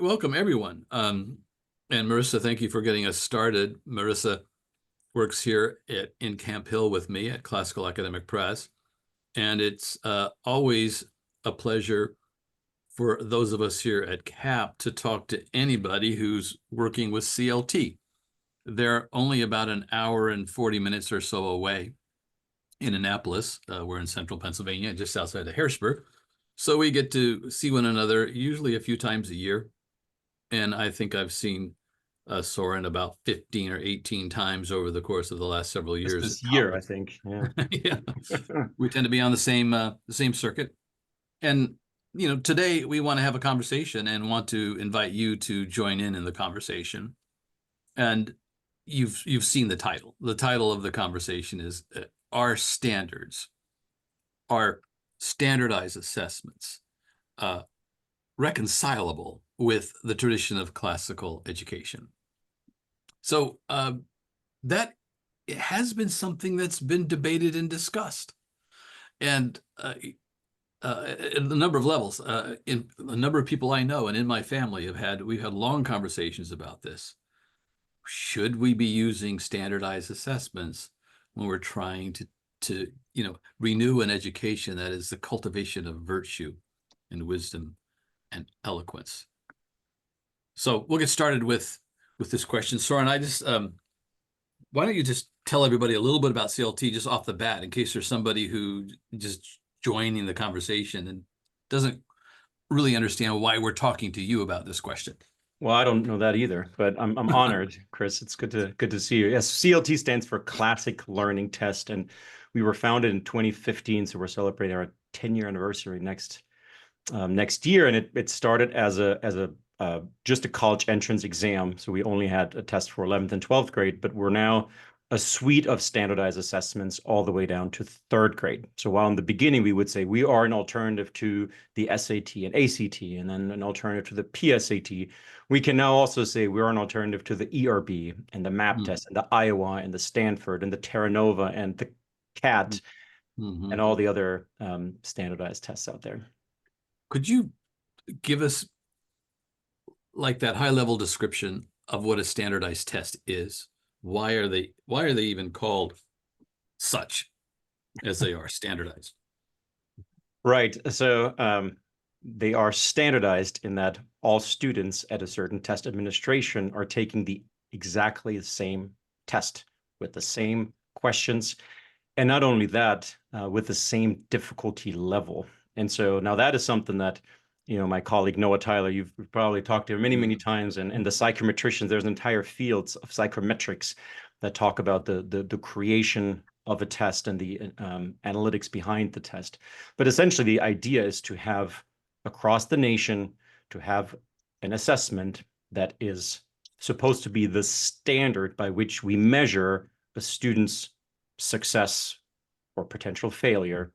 welcome everyone. And Marissa, thank you for getting us started. Marissa works here in Camp Hill with me at Classical Academic Press. And it's always a pleasure for those of us here at CAP to talk to anybody who's working with CLT. They're only about an hour and 40 minutes or so away in Annapolis. We're in central Pennsylvania, just outside of Harrisburg. So we get to see one another usually a few times a year. And I think I've seen Soren about 15 or 18 times over the course of the last several years. This year, I think. Yeah. Yeah. We tend to be on the same circuit. And today we want to have a conversation and want to invite you to join in the conversation. And you've seen the title. The title of the conversation is Are Standards, Are Standardized Assessments Reconcilable with the tradition of classical education? So that has been something that's been debated and discussed. And at a number of levels, in a number of people I know and in my family we've had long conversations about this. Should we be using standardized assessments when we're trying to renew an education that is the cultivation of virtue and wisdom and eloquence? So we'll get started with this question. Soren, why don't you just tell everybody a little bit about CLT just off the bat, in case there's somebody who just joining the conversation and doesn't really understand why we're talking to you about this question. Well, I don't know that either, but I'm honored, Chris. It's good to see you. Yes, CLT stands for Classic Learning Test, and we were founded in 2015, so we're celebrating our 10-year anniversary next year. And it started as just a college entrance exam, so we only had a test for 11th and 12th grade, but we're now a suite of standardized assessments all the way down to 3rd grade. So while in the beginning we would say we are an alternative to the SAT and ACT, and then an alternative to the PSAT, we can now also say we're an alternative to the ERB and the MAP test and the Iowa and the Stanford and the Terra Nova and the CAT and all the other standardized tests out there. Could you give us like that high-level description of what a standardized test is? Why are they even called such as they are, standardized? Right. So they are standardized in that all students at a certain test administration are taking exactly the same test with the same questions. And not only that, with the same difficulty level. And so now that is something that, my colleague Noah Tyler, you've probably talked to him many times, and the psychometricians, there's entire fields of psychometrics that talk about the creation of a test and the analytics behind the test. But essentially, the idea is to have across the nation, to have an assessment that is supposed to be the standard by which we measure a student's success or potential failure.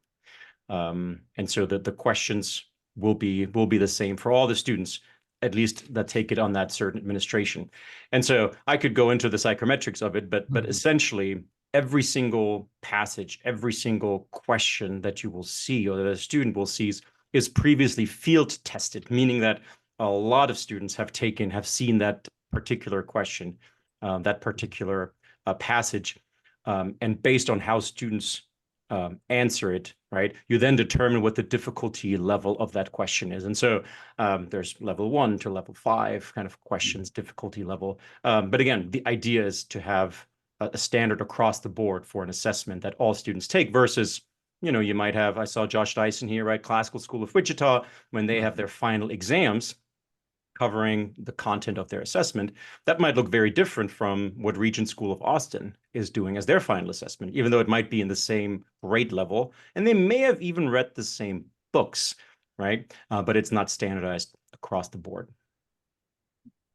And so that the questions will be the same for all the students, at least that take it on that certain administration. And so I could go into the psychometrics of it, but essentially every single passage, every single question that you will see or that a student will see is previously field tested, meaning that a lot of students have seen that particular question, that particular passage, and based on how students answer it, right, you then determine what the difficulty level of that question is. And so there's level 1 to level 5 kind of questions, difficulty level. But again, the idea is to have a standard across the board for an assessment that all students take versus, you might have, I saw Josh Dyson here, right, Classical School of Wichita, when they have their final exams covering the content of their assessment, that might look very different from what Regent School of Austin is doing as their final assessment, even though it might be in the same grade level, and they may have even read the same books, right? But it's not standardized across the board.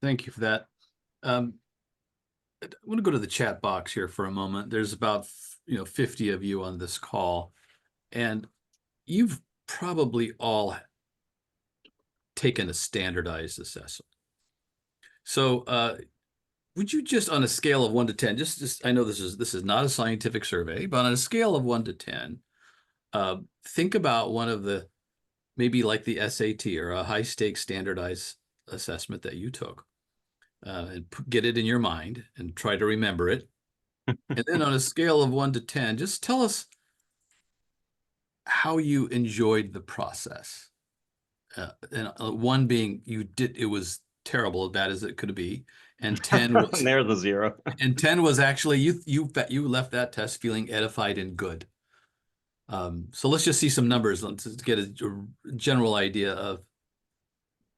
Thank you for that. I want to go to the chat box here for a moment. There's about 50 of you on this call, and you've probably all taken a standardized assessment. So would you just, on a scale of 1 to 10, just I know this is not a scientific survey, but on a scale of 1 to 10, think about one of the, maybe like the SAT or a high stakes standardized assessment that you took, and get it in your mind and try to remember it. And then on a scale of 1 to 10, just tell us how you enjoyed the process. And 1 being it was terrible, as bad as it could be, and 10 was There's the 0. and 10 was actually you left that test feeling edified and good. So let's just see some numbers to get a general idea of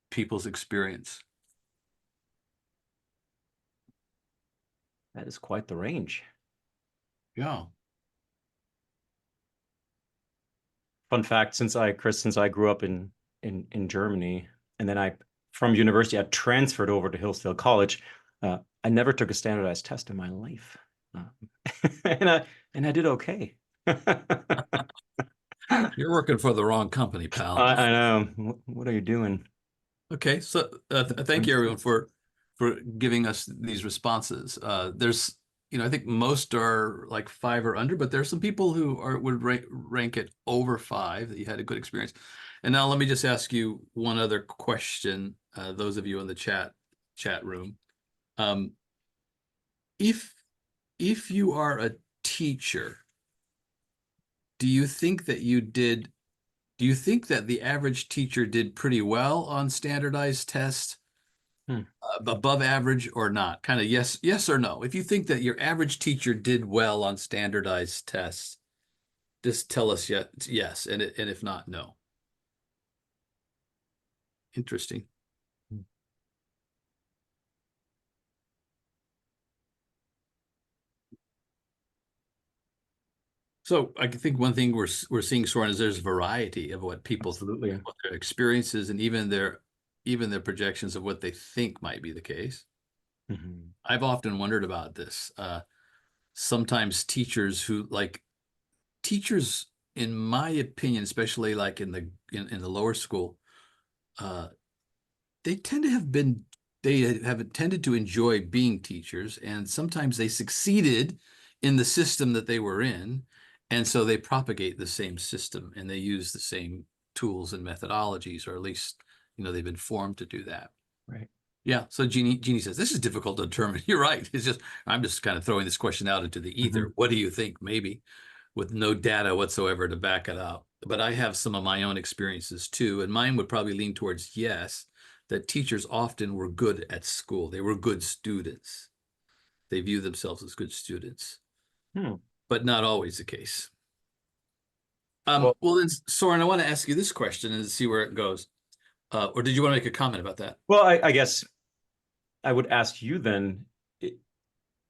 people's experience. That is quite the range. Yeah. Fun fact, since I grew up in Germany, and then from university, I transferred over to Hillsdale College. I never took a standardized test in my life. And I did okay. You're working for the wrong company, pal. I know. What are you doing? Okay, so thank you everyone for giving us these responses. There's, I think most are like 5 or under, but there's some people who would rank it over 5 that you had a good experience. And now let me just ask you one other question, those of you in the chat room. If you are a teacher, do you think that the average teacher did pretty well on standardized tests, above average or not? Kind of yes or no. If you think that your average teacher did well on standardized tests, just tell us yes, and if not, no. Interesting. So I think one thing we're seeing, Soren, is there's variety of what people, Absolutely. what their experiences, and even their projections of what they think might be the case. Mm-hmm. I've often wondered about this. Sometimes teachers, in my opinion, especially like in the lower school, they have tended to enjoy being teachers, and sometimes they succeeded in the system that they were in, and so they propagate the same system and they use the same tools and methodologies, or at least they've been formed to do that. Right. Yeah. So Jeannie says this is difficult to determine. You're right. I'm just kind of throwing this question out into the ether. What do you think? Maybe, with no data whatsoever to back it up. But I have some of my own experiences too, and mine would probably lean towards yes, that teachers often were good at school. They were good students. They view themselves as good students, but not always the case. Well, then, Soren, I want to ask you this question and see where it goes. Or did you want to make a comment about that? Well, I guess I would ask you then,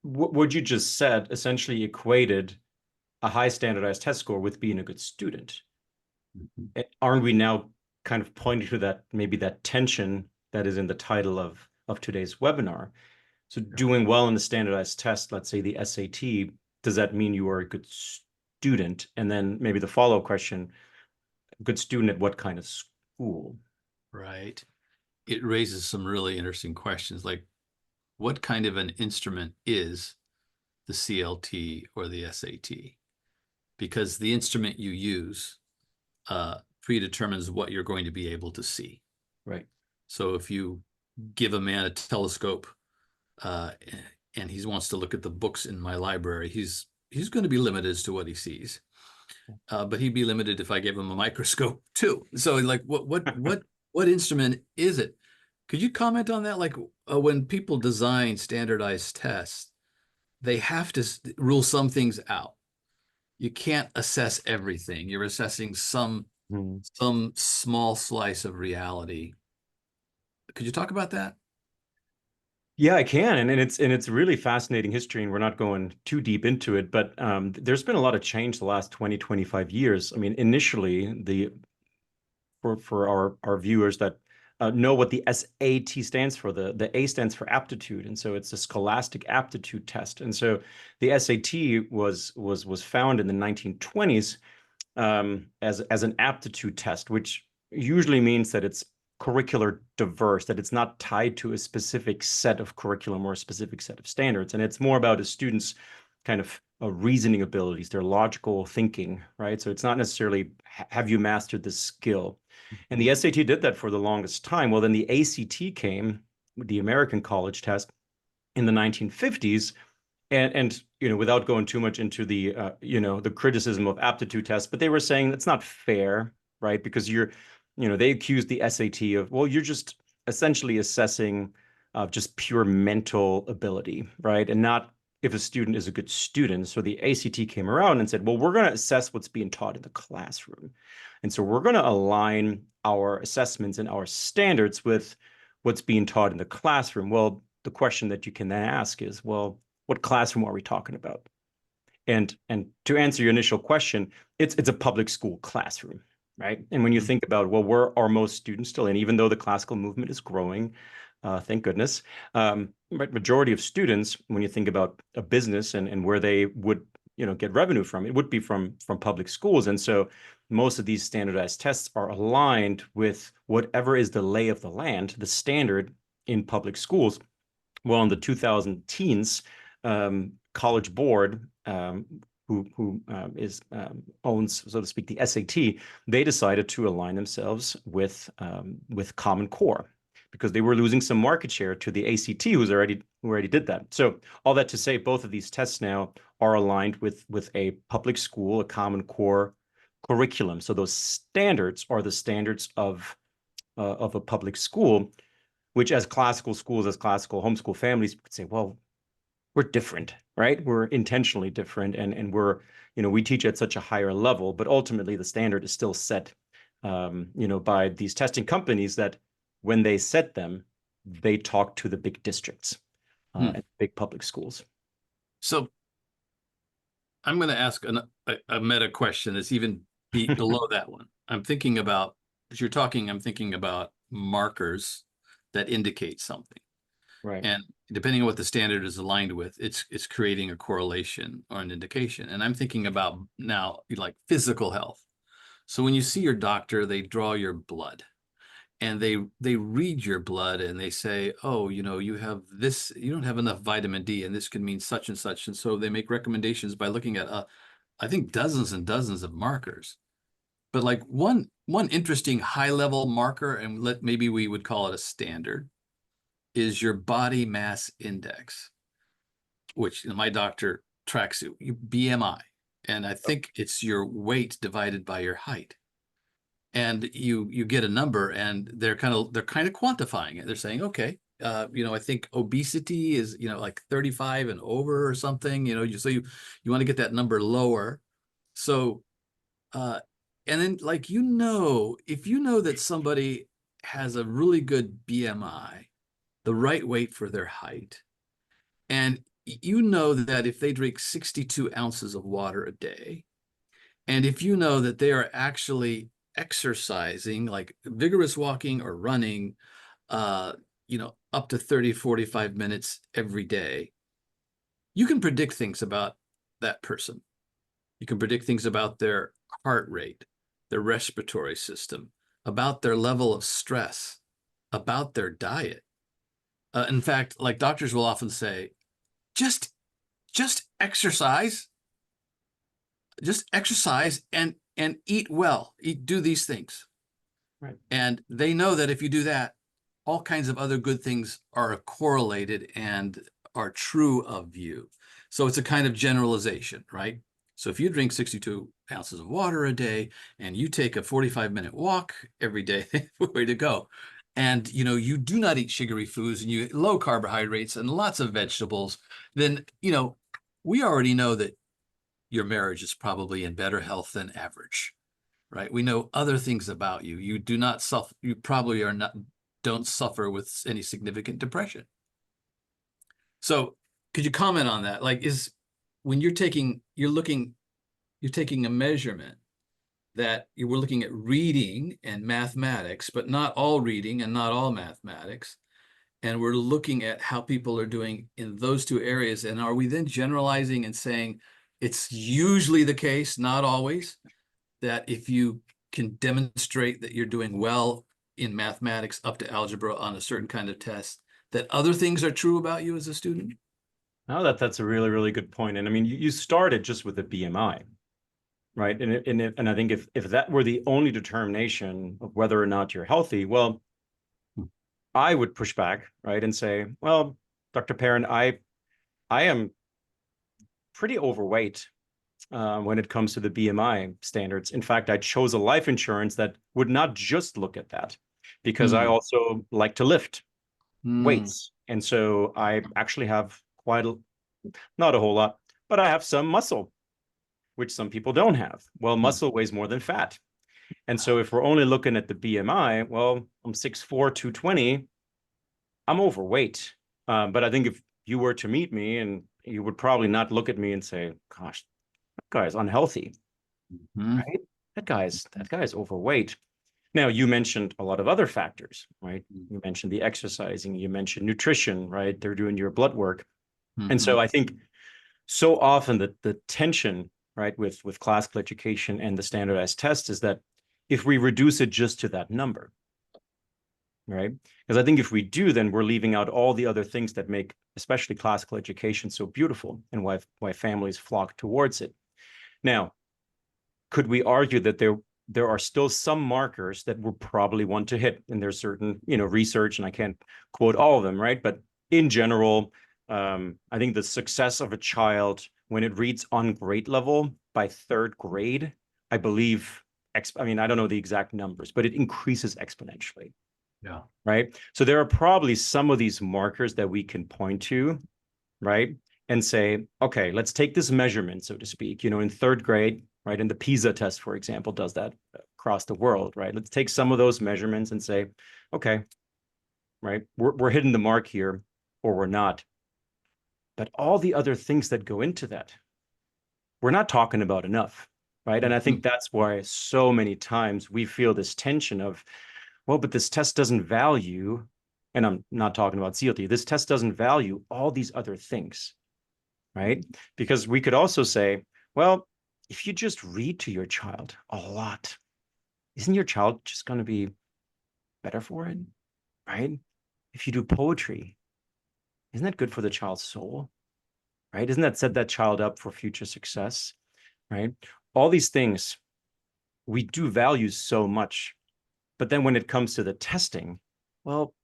what you just said essentially equated a high standardized test score with being a good student. Mm-hmm. Aren't we now kind of pointing to that, maybe that tension that is in the title of today's webinar? So doing well in the standardized test, let's say the SAT, does that mean you are a good student? And then maybe the follow-up question, good student at what kind of school? Right. It raises some really interesting questions, like what kind of an instrument is the CLT or the SAT? Because the instrument you use predetermines what you're going to be able to see. Right. So if you give a man a telescope and he wants to look at the books in my library, he's going to be limited as to what he sees. But he'd be limited if I gave him a microscope too. So like, what instrument is it? Could you comment on that? Like when people design standardized tests, they have to rule some things out. You can't assess everything. You're assessing some small slice of reality. Could you talk about that? Yeah, I can, and it's really fascinating history, and we're not going too deep into it, but there's been a lot of change the last 20, 25 years. I mean, initially, for our viewers that know what the SAT stands for, the A stands for aptitude, and so it's a scholastic aptitude test. And so the SAT was found in the 1920s as an aptitude test, which usually means that it's curricular diverse, that it's not tied to a specific set of curriculum or a specific set of standards. And it's more about a student's kind of reasoning abilities, their logical thinking, right? So it's not necessarily have you mastered this skill. And the SAT did that for the longest time. Well, then the ACT came, the American college test, in the 1950s. And without going too much into the the criticism of aptitude tests, but they were saying that's not fair, right? Because they accused the SAT of, well, you're just essentially assessing just pure mental ability, right? And not if a student is a good student. So the ACT came around and said, well, we're going to assess what's being taught in the classroom. And so we're going to align our assessments and our standards with what's being taught in the classroom. Well, the question that you can then ask is, well, what classroom are we talking about? And to answer your initial question, it's a public school classroom, right? And when you think about, well, where are most students still in, even though the classical movement is growing, thank goodness, but majority of students, when you think about a business and where they would get revenue from, it would be from public schools. And so most of these standardized tests are aligned with whatever is the lay of the land, the standard in public schools. Well, in the 2000 teens, College Board, who owns, so to speak, the SAT, they decided to align themselves with Common Core because they were losing some market share to the ACT, who already did that. So all that to say, both of these tests now are aligned with a public school, a Common Core curriculum. So those standards are the standards of a public school, which as classical schools, as classical homeschool families, could say, well, we're different, right? We're intentionally different, and we're, we teach at such a higher level, but ultimately the standard is still set, by these testing companies that when they set them, they talk to the big districts and big public schools. So I'm going to ask a meta question that's even below that one. I'm thinking about, as you're talking, I'm thinking about markers that indicate something. Right. And depending on what the standard is aligned with, it's creating a correlation or an indication. And I'm thinking about now like physical health. So when you see your doctor, they draw your blood and they read your blood and they say, oh, you have this, you don't have enough vitamin D, and this could mean such and such. And so they make recommendations by looking at I think dozens and dozens of markers. But like one interesting high level marker, and maybe we would call it a standard, is your body mass index, which my doctor tracks it, BMI. And I think it's your weight divided by your height. And you get a number, and they're kind of quantifying it. They're saying, okay, I think obesity is, like 35 and over or something, so you want to get that number lower. So, and then like, if you know that somebody has a really good BMI, the right weight for their height, and you know that if they drink 62 ounces of water a day, and if you know that they are actually exercising, like vigorous walking or running, up to 30, 45 minutes every day, you can predict things about that person. You can predict things about their heart rate, their respiratory system, about their level of stress, about their diet. In fact, like doctors will often say, just exercise, and eat well, do these things. Right. And they know that if you do that, all kinds of other good things are correlated and are true of you. So it's a kind of generalization, right? So if you drink 62 ounces of water a day and you take a 45-minute walk every day, way to go. And you do not eat sugary foods, and you eat low carbohydrates and lots of vegetables, then we already know that your marriage is probably in better health than average, right? We know other things about you. You do not suffer. You probably don't suffer with any significant depression. So could you comment on that? Like, when you're taking a measurement that you were looking at reading and mathematics, but not all reading and not all mathematics. And we're looking at how people are doing in those two areas. And are we then generalizing and saying it's usually the case, not always, that if you can demonstrate that you're doing well in mathematics up to algebra on a certain kind of test, that other things are true about you as a student? Oh, that's a really, really good point. And I mean, you started just with the BMI, right? And I think if that were the only determination of whether or not you're healthy, well, I would push back, right, and say, well, Dr. Perrin, I am pretty overweight when it comes to the BMI standards. In fact, I chose a life insurance that would not just look at that because I Mm, also like to lift mm, weights. And so I actually have not a whole lot, but I have some muscle, which some people don't have. Well, mm, muscle weighs more than fat. And so if we're only looking at the BMI, well, I'm 6'4", 220. I'm overweight. But I think if you were to meet me, and you would probably not look at me and say, gosh, that guy's unhealthy, mm, right? That guy's overweight. Now, you mentioned a lot of other factors, right? You mentioned the exercising, you mentioned nutrition, right? They're doing your blood work. And mm, so I think so often the tension, right, with classical education and the standardized test is that if we reduce it just to that number, right? Because I think if we do, then we're leaving out all the other things that make especially classical education so beautiful and why families flock towards it. Now, could we argue that there are still some markers that we'll probably want to hit, and there's certain research, and I can't quote all of them, right? But in general, I think the success of a child when it reads on grade level by third grade, I believe, I mean, I don't know the exact numbers, but it increases exponentially, yeah. right? So there are probably some of these markers that we can point to, right? And say, okay, let's take this measurement, so to speak, in third grade, right? And the PISA test, for example, does that across the world, right? Let's take some of those measurements and say, okay, right, we're hitting the mark here, or we're not. But all the other things that go into that, we're not talking about enough, right? And I think Mhm. that's why so many times we feel this tension of, well, but this test doesn't value, and I'm not talking about CLT, this test doesn't value all these other things, right? Because we could also say, well, if you just read to your child a lot, isn't your child just going to be better for it, right? If you do poetry, isn't that good for the child's soul, right? Isn't that set that child up for future success, right? All these things we do value so much, but then when it comes to the testing, well,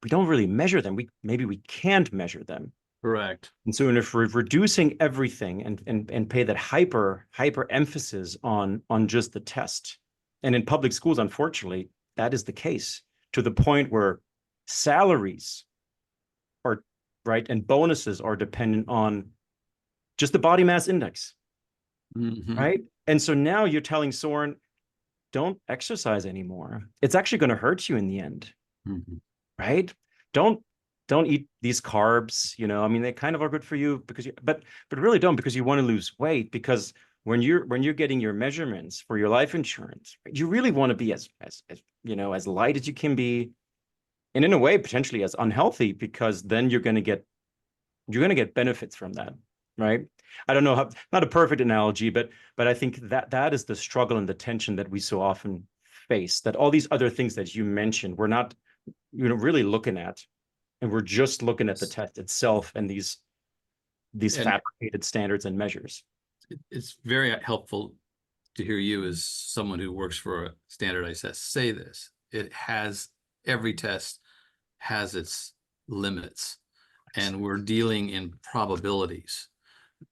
we don't really measure them. Maybe we can't measure them. Correct. And so if we're reducing everything and pay that hyper emphasis on just the test, and in public schools, unfortunately, that is the case to the point where salaries are right and bonuses are dependent on just the body mass index, Hmm. right? And so now you're telling Soren, don't exercise anymore. It's actually going to hurt you in the end, Hmm. right? Don't don't eat these carbs. I mean, they kind of are good for you because but really don't, because you want to lose weight. Because when you're getting your measurements for your life insurance, right, you really want to be as as light as you can be, and in a way potentially as unhealthy, because then you're going to get benefits from that, right? I don't know how, not a perfect analogy, but I think that is the struggle and the tension that we so often face, that all these other things that you mentioned we're not really looking at, and we're just looking at the test itself and these And fabricated standards and measures. it's very helpful to hear you as someone who works for a standardized test say this. Every test has its limits, and we're dealing in probabilities.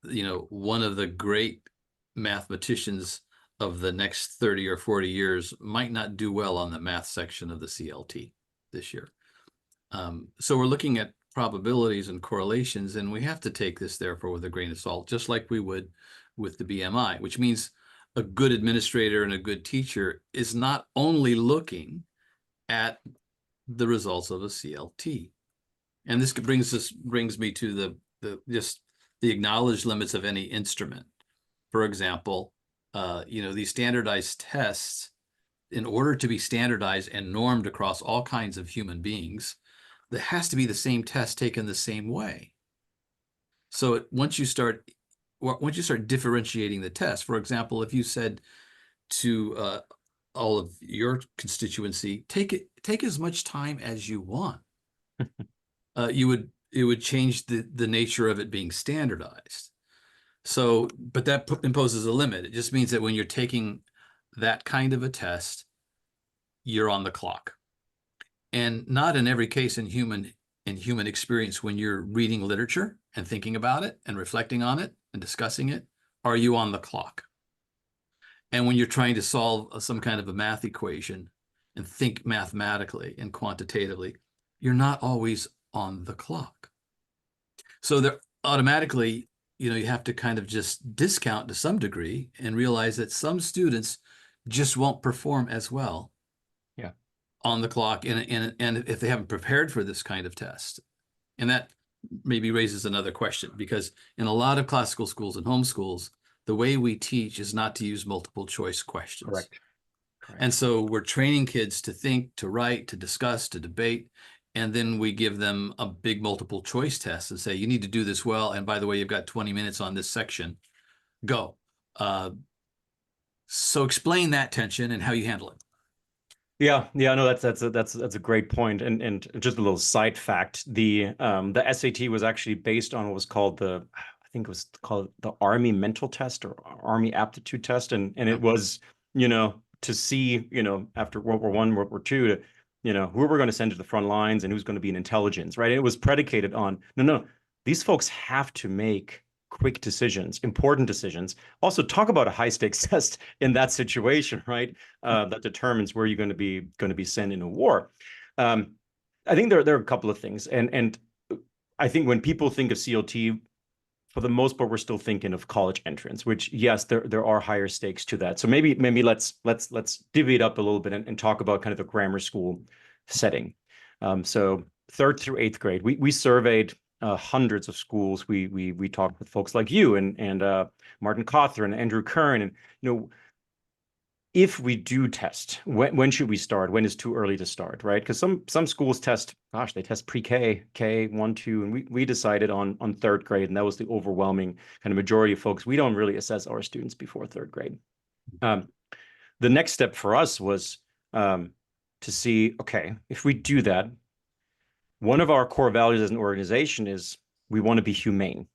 One of the great mathematicians of the next 30 or 40 years might not do well on the math section of the CLT this year. So we're looking at probabilities and correlations, and we have to take this, therefore, with a grain of salt, just like we would with the BMI, which means a good administrator and a good teacher is not only looking at the results of a CLT. And this brings me to the acknowledged limits of any instrument. For example, these standardized tests, in order to be standardized and normed across all kinds of human beings, there has to be the same test taken the same way. So once you start differentiating the test, for example, if you said to all of your constituency, take as much time as you want, you would it would change the nature of it being standardized. So, but that imposes a limit. It just means that when you're taking that kind of a test, you're on the clock. And not in every case in human experience, when you're reading literature and thinking about it and reflecting on it and discussing it, are you on the clock? And when you're trying to solve some kind of a math equation and think mathematically and quantitatively, you're not always on the clock. So there automatically, you have to kind of just discount to some degree and realize that some students just won't perform as well Yeah. on the clock and if they haven't prepared for this kind of test. And that maybe raises another question, because in a lot of classical schools and homeschools, the way we teach is not to use multiple choice questions. Correct. Correct. And so we're training kids to think, to write, to discuss, to debate, and then we give them a big multiple choice test and say, you need to do this well. And by the way, you've got 20 minutes on this section. Go. So explain that tension and how you handle it. Yeah, no, that's a great point. And just a little side fact, the SAT was actually based on what was called I think it was called the Army Mental Test or Army Aptitude Test, and it was, to see, after World War I, World War II, to, who we're going to send to the front lines and who's going to be in intelligence, right? And it was predicated on no, these folks have to make quick decisions, important decisions. Also, talk about a high stakes test in that situation, right? That determines where you're going to be sent in a war. I think there are a couple of things, and I think when people think of COT, for the most part, we're still thinking of college entrance, which yes, there are higher stakes to that. So maybe let's divvy it up a little bit and talk about kind of the grammar school setting. So 3rd through 8th grade, we surveyed hundreds of schools. We talked with folks like you and Martin Cawthron and Andrew Kern, and if we do test, when should we start? When is too early to start, right? Because some schools test, they test pre-K, K, 1, 2, and we decided on 3rd grade, and that was the overwhelming kind of majority of folks. We don't really assess our students before 3rd grade. The next step for us was to see, okay, if we do that, one of our core values as an organization is we want to be humane,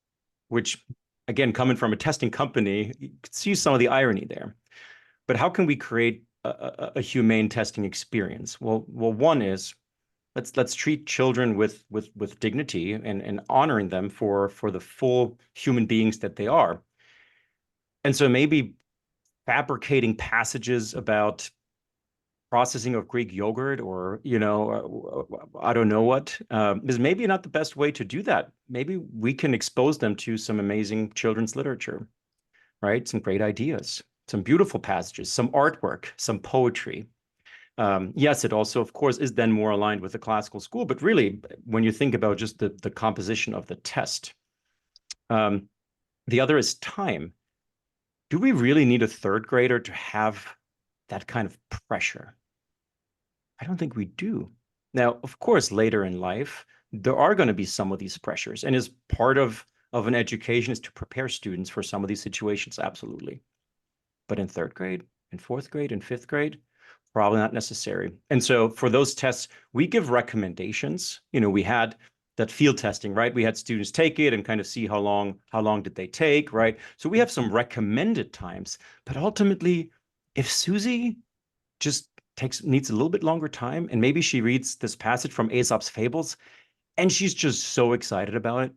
which, again, coming from a testing company, you could see some of the irony there. But how can we create a humane testing experience? Well, one is let's treat children with dignity and honoring them for the full human beings that they are. And so maybe fabricating passages about processing of Greek yogurt or, I don't know what, is maybe not the best way to do that. Maybe we can expose them to some amazing children's literature, right? Some great ideas, some beautiful passages, some artwork, some poetry. Yes, it also, of course, is then more aligned with the classical school, but really, when you think about just the composition of the test, the other is time. Do we really need a 3rd grader to have that kind of pressure? I don't think we do. Now, of course, later in life, there are going to be some of these pressures, and as part of an education is to prepare students for some of these situations, absolutely. But in 3rd grade, in 4th grade, in 5th grade, probably not necessary. And so for those tests, we give recommendations. We had that field testing, right? We had students take it and kind of see how long did they take, right? So we have some recommended times, but ultimately, if Susie just needs a little bit longer time, and maybe she reads this passage from Aesop's Fables, and she's just so excited about it,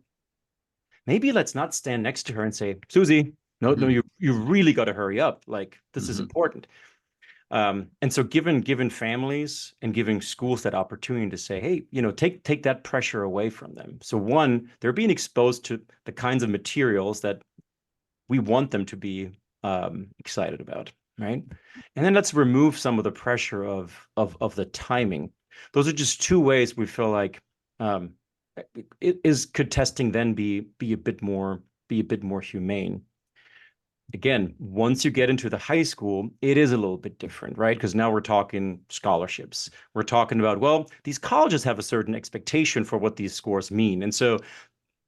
maybe let's not stand next to her and say, Susie, no, you really got to hurry up. Like, this is important. And so given families and giving schools that opportunity to say, hey, take that pressure away from them. So one, they're being exposed to the kinds of materials that we want them to be excited about, right? And then let's remove some of the pressure of the timing. Those are just 2 ways we feel like could testing then be a bit more humane. Again, once you get into the high school, it is a little bit different, right? Because now we're talking scholarships. We're talking about, well, these colleges have a certain expectation for what these scores mean. And so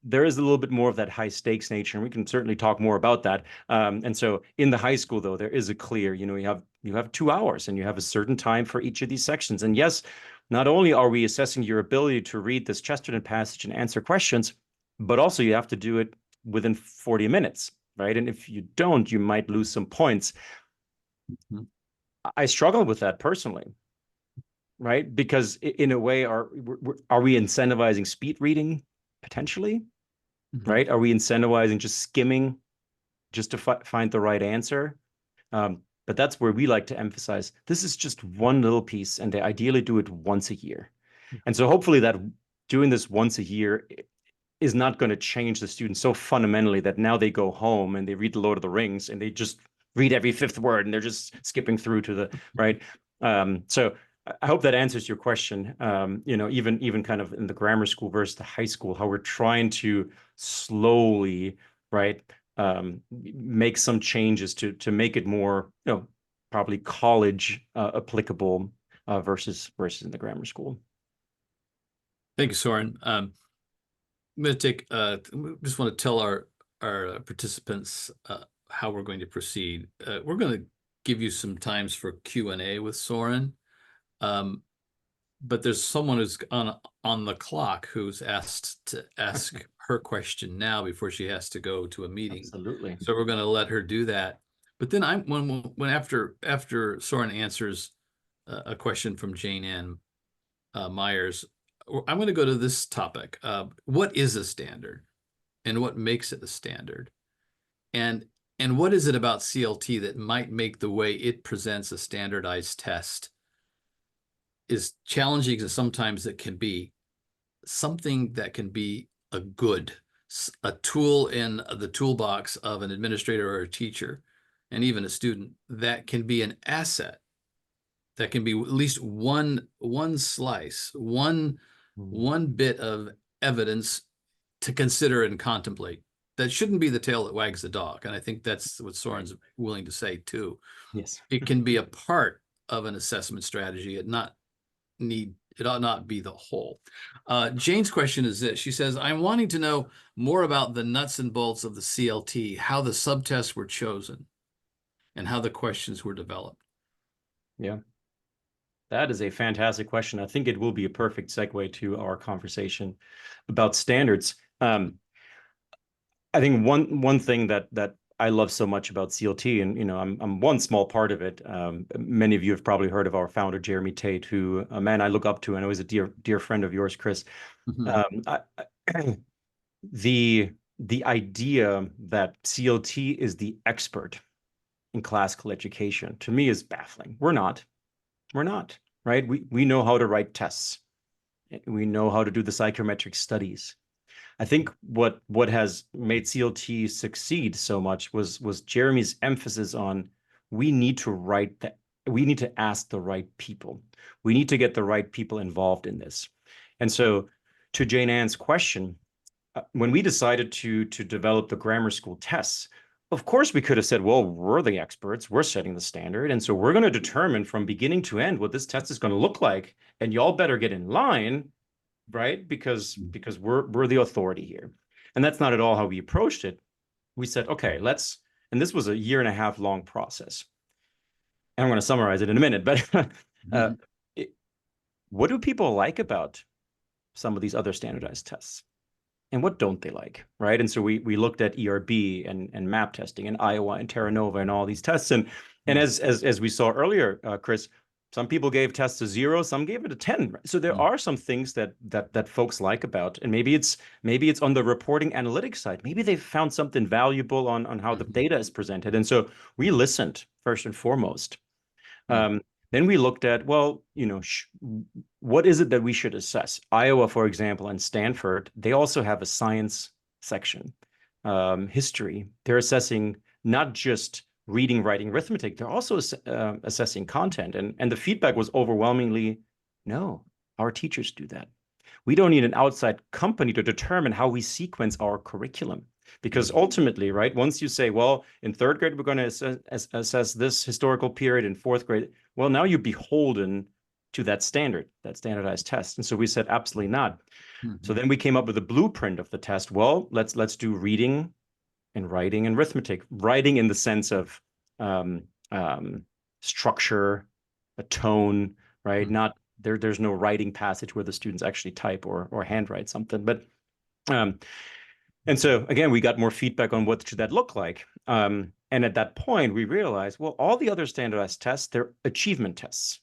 there is a little bit more of that high stakes nature, and we can certainly talk more about that. And so in the high school, though, there is a clear, you have 2 hours and you have a certain time for each of these sections. And yes, not only are we assessing your ability to read this Chesterton passage and answer questions, but also you have to do it within 40 minutes, right? And if you don't, you might lose some points. Mhm. I struggle with that personally, right? Because in a way, are we incentivizing speed reading potentially, Mhm. right? Are we incentivizing just skimming just to find the right answer? But that's where we like to emphasize this is just one little piece, and they ideally do it once a year. And so hopefully that doing this once a year is not going to change the students so fundamentally that now they go home and they read the Lord of the Rings and they just read every fifth word and they're just skipping through to the right. So I hope that answers your question. Even kind of in the grammar school versus the high school, how we're trying to slowly, right, make some changes to make it more, probably college applicable versus in the grammar school. Thank you, Soren. I'm going to take, just want to tell our participants how we're going to proceed. We're going to give you some times for Q&A with Soren. But there's someone who's on the clock who's asked to ask her question now before she has to go to a meeting. Absolutely. So we're going to let her do that. But then when after Soren answers a question from Jane Ann Myers, I'm going to go to this topic. What is a standard, and what makes it a standard, and what is it about CLT that might make the way it presents a standardized test is challenging, and sometimes it can be something that can be a tool in the toolbox of an administrator or a teacher, and even a student, that can be an asset, that can be at least one slice, one bit of evidence to consider and contemplate. That shouldn't be the tail that wags the dog. And I think that's what Soren's willing to say too. Yes. It can be a part of an assessment strategy. It ought not be the whole. Jane's question is this. She says, I'm wanting to know more about the nuts and bolts of the CLT, how the subtests were chosen, and how the questions were developed. Yeah. That is a fantastic question. I think it will be a perfect segue to our conversation about standards. I think one thing that I love so much about CLT, and I'm one small part of it. Many of you have probably heard of our founder Jeremy Tate, who a man I look up to, and is a dear friend of yours, Chris. Mhm. The idea that CLT is the expert in classical education to me is baffling. We're not, right? We know how to write tests. We know how to do the psychometric studies. I think what has made CLT succeed so much was Jeremy's emphasis on we need to ask the right people. We need to get the right people involved in this. And so to Jane Ann's question, when we decided to develop the grammar school tests, of course we could have said, well, we're the experts, we're setting the standard, and so we're going to determine from beginning to end what this test is going to look like, and y'all better get in line, right? Because we're the authority here. And that's not at all how we approached it. We said, okay, and this was a 1.5 year long process. And I'm going to summarize it in a minute, but what do people like about some of these other standardized tests? And what don't they like, right? And so we looked at ERB and map testing and Iowa and Terra Nova and all these tests. And as we saw earlier, Chris, some people gave tests a 0, some gave it a 10. Right? So there are some things that folks like about, and maybe it's on the reporting analytics side. Maybe they've found something valuable on how the data is presented. And so we listened first and foremost. Then we looked at, well, what is it that we should assess? Iowa, for example, and Stanford, they also have a science section, history. They're assessing not just reading, writing, arithmetic. They're also assessing content. And the feedback was overwhelmingly, no, our teachers do that. We don't need an outside company to determine how we sequence our curriculum. Because ultimately, right, once you say, well, in 3rd grade, we're going to assess this historical period, in 4th grade, well, now you're beholden to that standardized test. And so we said, absolutely not. So then we came up with a blueprint of the test. Well, let's do reading and writing and arithmetic. Writing in the sense of structure, a tone, right? Not there's no writing passage where the students actually type or handwrite something. But and so again, we got more feedback on what should that look like. And at that point, we realized, well, all the other standardized tests, they're achievement tests,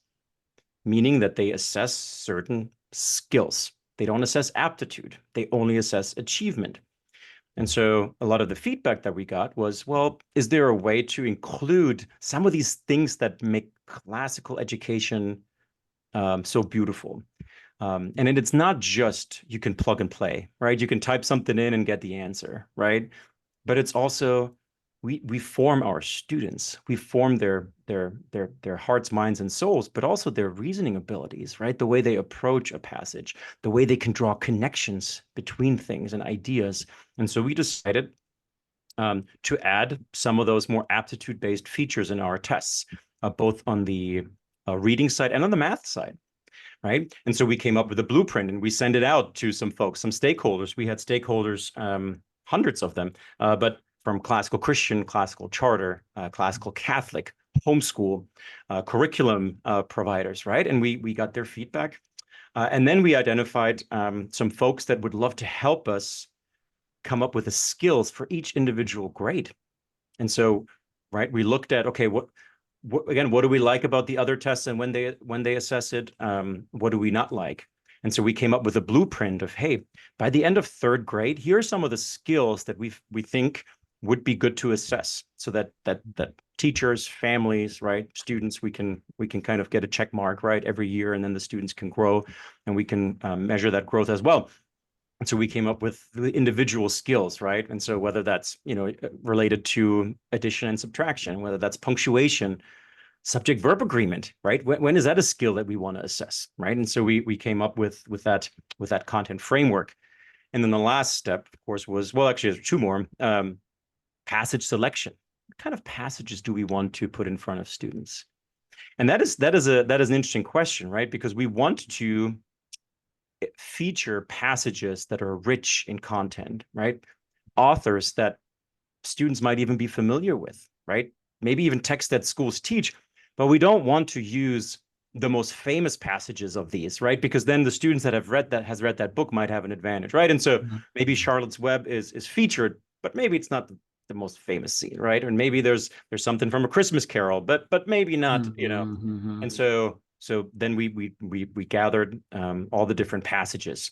meaning that they assess certain skills. They don't assess aptitude. They only assess achievement. And so a lot of the feedback that we got was, well, is there a way to include some of these things that make classical education so beautiful? And it's not just you can plug and play, right? You can type something in and get the answer, right? But it's also we form our students, we form their hearts, minds, and souls, but also their reasoning abilities, right? The way they approach a passage, the way they can draw connections between things and ideas. And so we decided to add some of those more aptitude-based features in our tests, both on the reading side and on the math side. Right. And so we came up with a blueprint and we sent it out to some folks, some stakeholders. We had stakeholders, hundreds of them, but from classical Christian, classical charter, classical Catholic, homeschool, curriculum providers. Right. And we got their feedback. And then we identified some folks that would love to help us come up with the skills for each individual grade. And so, right, we looked at, okay, what do we like about the other tests, and when they assess it, what do we not like? And so we came up with a blueprint of, hey, by the end of third grade, here are some of the skills that we think would be good to assess, so that teachers, families, right, students, we can kind of get a check mark, right, every year, and then the students can grow, and we can measure that growth as well. And so we came up with the individual skills, right? And so whether that's, related to addition and subtraction, whether that's punctuation, subject verb agreement, right? When is that a skill that we want to assess, right? And so we came up with that content framework. And then the last step, of course, was, well, actually, there's two more. Passage selection. What kind of passages do we want to put in front of students? And that is an interesting question, right? Because we want to feature passages that are rich in content, right? Authors that students might even be familiar with, right? Maybe even texts that schools teach, but we don't want to use the most famous passages of these, right? Because then the students that have read that book might have an advantage, right? And so maybe Charlotte's Web is featured, but maybe it's not the most famous scene, right? And maybe there's something from A Christmas Carol, but maybe not, And so then we gathered all the different passages,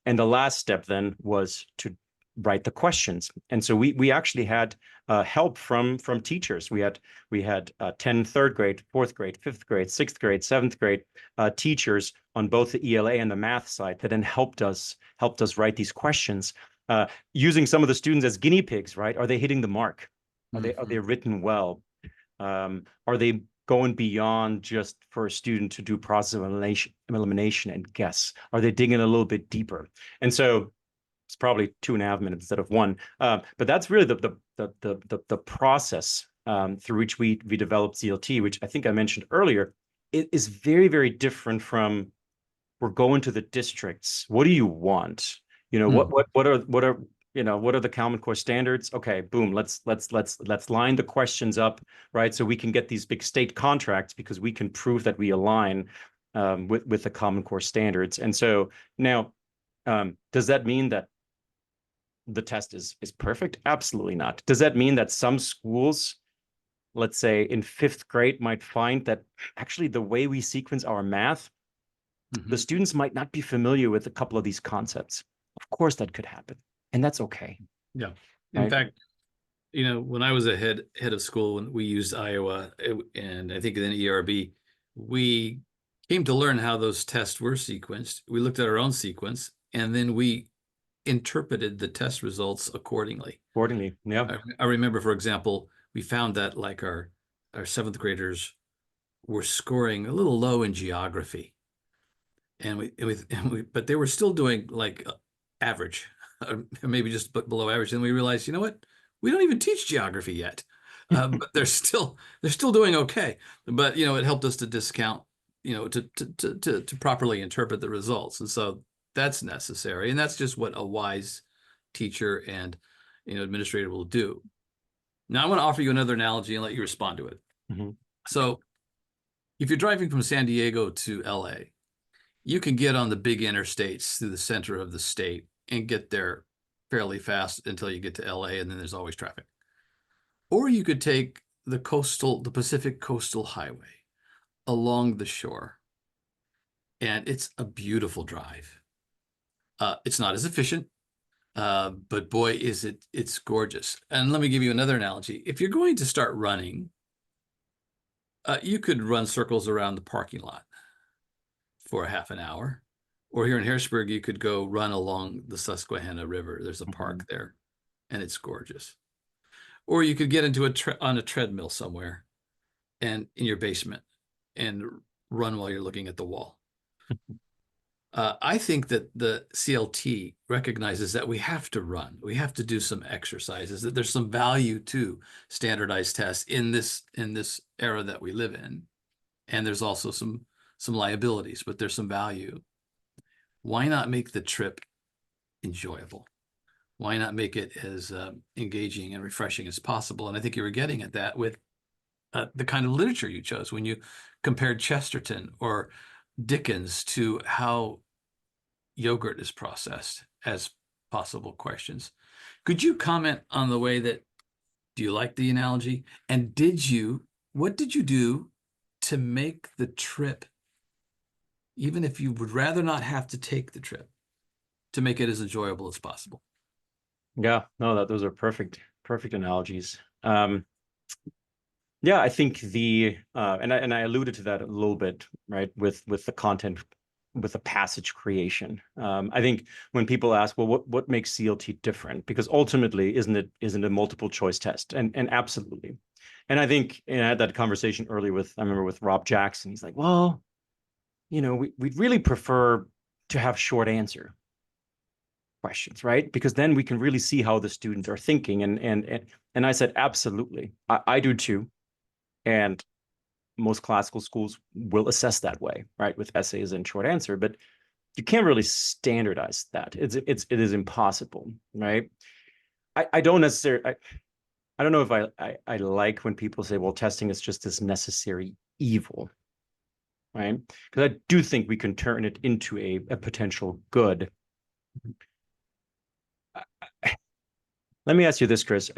and the last step then was to write the questions. And so we actually had help from teachers. We had 10 third grade, fourth grade, fifth grade, sixth grade, seventh grade teachers on both the ELA and the math side that then helped us write these questions, using some of the students as guinea pigs, right? Are they hitting the mark? Are they written well? Are they going beyond just for a student to do process of elimination and guess? Are they digging a little bit deeper? And so it's probably 2.5 minutes instead of one. But that's really the process through which we developed ZLT, which I think I mentioned earlier. It is very, very different from, we're going to the districts. What do you want? What are the Common Core standards? Okay, boom. Let's line the questions up, right? So we can get these big state contracts because we can prove that we align with the Common Core standards. And so now, does that mean that the test is perfect? Absolutely not. Does that mean that some schools, let's say in fifth grade, might find that actually the way we sequence our math, the students might not be familiar with a couple of these concepts? Of course, that could happen, and that's okay. Yeah. In fact, when I was a head of school, when we used Iowa and I think then ERB, we came to learn how those tests were sequenced. We looked at our own sequence, and then we interpreted the test results accordingly. Yeah. I remember, for example, we found that like our seventh graders were scoring a little low in geography, but they were still doing like average, maybe just below average. And we realized, you know what? We don't even teach geography yet, but they're still doing okay. But it helped us to discount, to properly interpret the results, and so that's necessary, and that's just what a wise teacher and administrator will do. Now, I want to offer you another analogy and let you respond to it. So, if you're driving from San Diego to LA, You can get on the big interstates through the center of the state and get there fairly fast until you get to LA, and then there's always traffic. Or you could take the Pacific Coastal Highway along the shore, and it's a beautiful drive. It's not as efficient, but boy, it's gorgeous. And let me give you another analogy. If you're going to start running, you could run circles around the parking lot for a half an hour. Or here in Harrisburg, you could go run along the Susquehanna River. There's a park there, and it's gorgeous. Or you could get into on a treadmill somewhere and in your basement and run while you're looking at the wall. I think that the CLT recognizes that we have to run, we have to do some exercises, that there's some value to standardized tests in this era that we live in, and there's also some liabilities, but there's some value. Why not make the trip enjoyable? Why not make it as engaging and refreshing as possible? And I think you were getting at that with the kind of literature you chose when you compared Chesterton or Dickens to how yogurt is processed as possible questions. Could you comment on the way that, do you like the analogy? And what did you do to make the trip, even if you would rather not have to take the trip, to make it as enjoyable as possible? Yeah, no, those are perfect analogies. Yeah, I think and I alluded to that a little bit, right, with the content, with the passage creation. I think when people ask, well, what makes CLT different? Because ultimately, isn't it a multiple choice test? And absolutely. And I think, and I had that conversation earlier I remember with Rob Jackson. He's like, well, we'd really prefer to have short answer questions, right? Because then we can really see how the students are thinking. And I said, absolutely, I do too. And most classical schools will assess that way, right, with essays and short answer, but you can't really standardize that. It is impossible, right? I don't necessarily, I don't know if I like when people say, well, testing is just this necessary evil, right? Because I do think we can turn it into a potential good. Let me ask you this, Chris.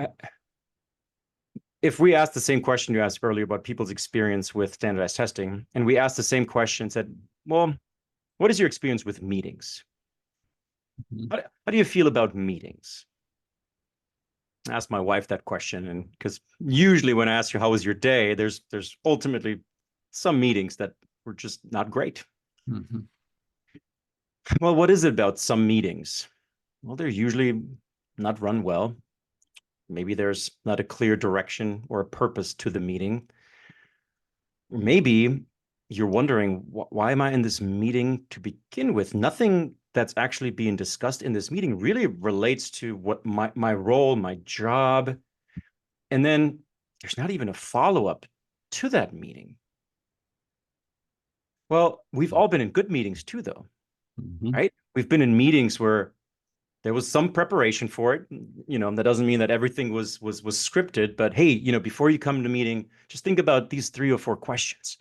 If we asked the same question you asked earlier about people's experience with standardized testing, and we asked the same question, said, well, what is your experience with meetings? How do you feel about meetings? I asked my wife that question, and because usually when I ask you how was your day, there's ultimately some meetings that were just not great. Mm-hmm. Well, what is it about some meetings? Well, they're usually not run well. Maybe there's not a clear direction or a purpose to the meeting. Maybe you're wondering, why am I in this meeting to begin with? Nothing that's actually being discussed in this meeting really relates to what my role, my job. And then there's not even a follow-up to that meeting. Well, we've all been in good meetings too, though, right? We've been in meetings where there was some preparation for it. That doesn't mean that everything was scripted, but hey, before you come to meeting, just think about these 3 or 4 questions.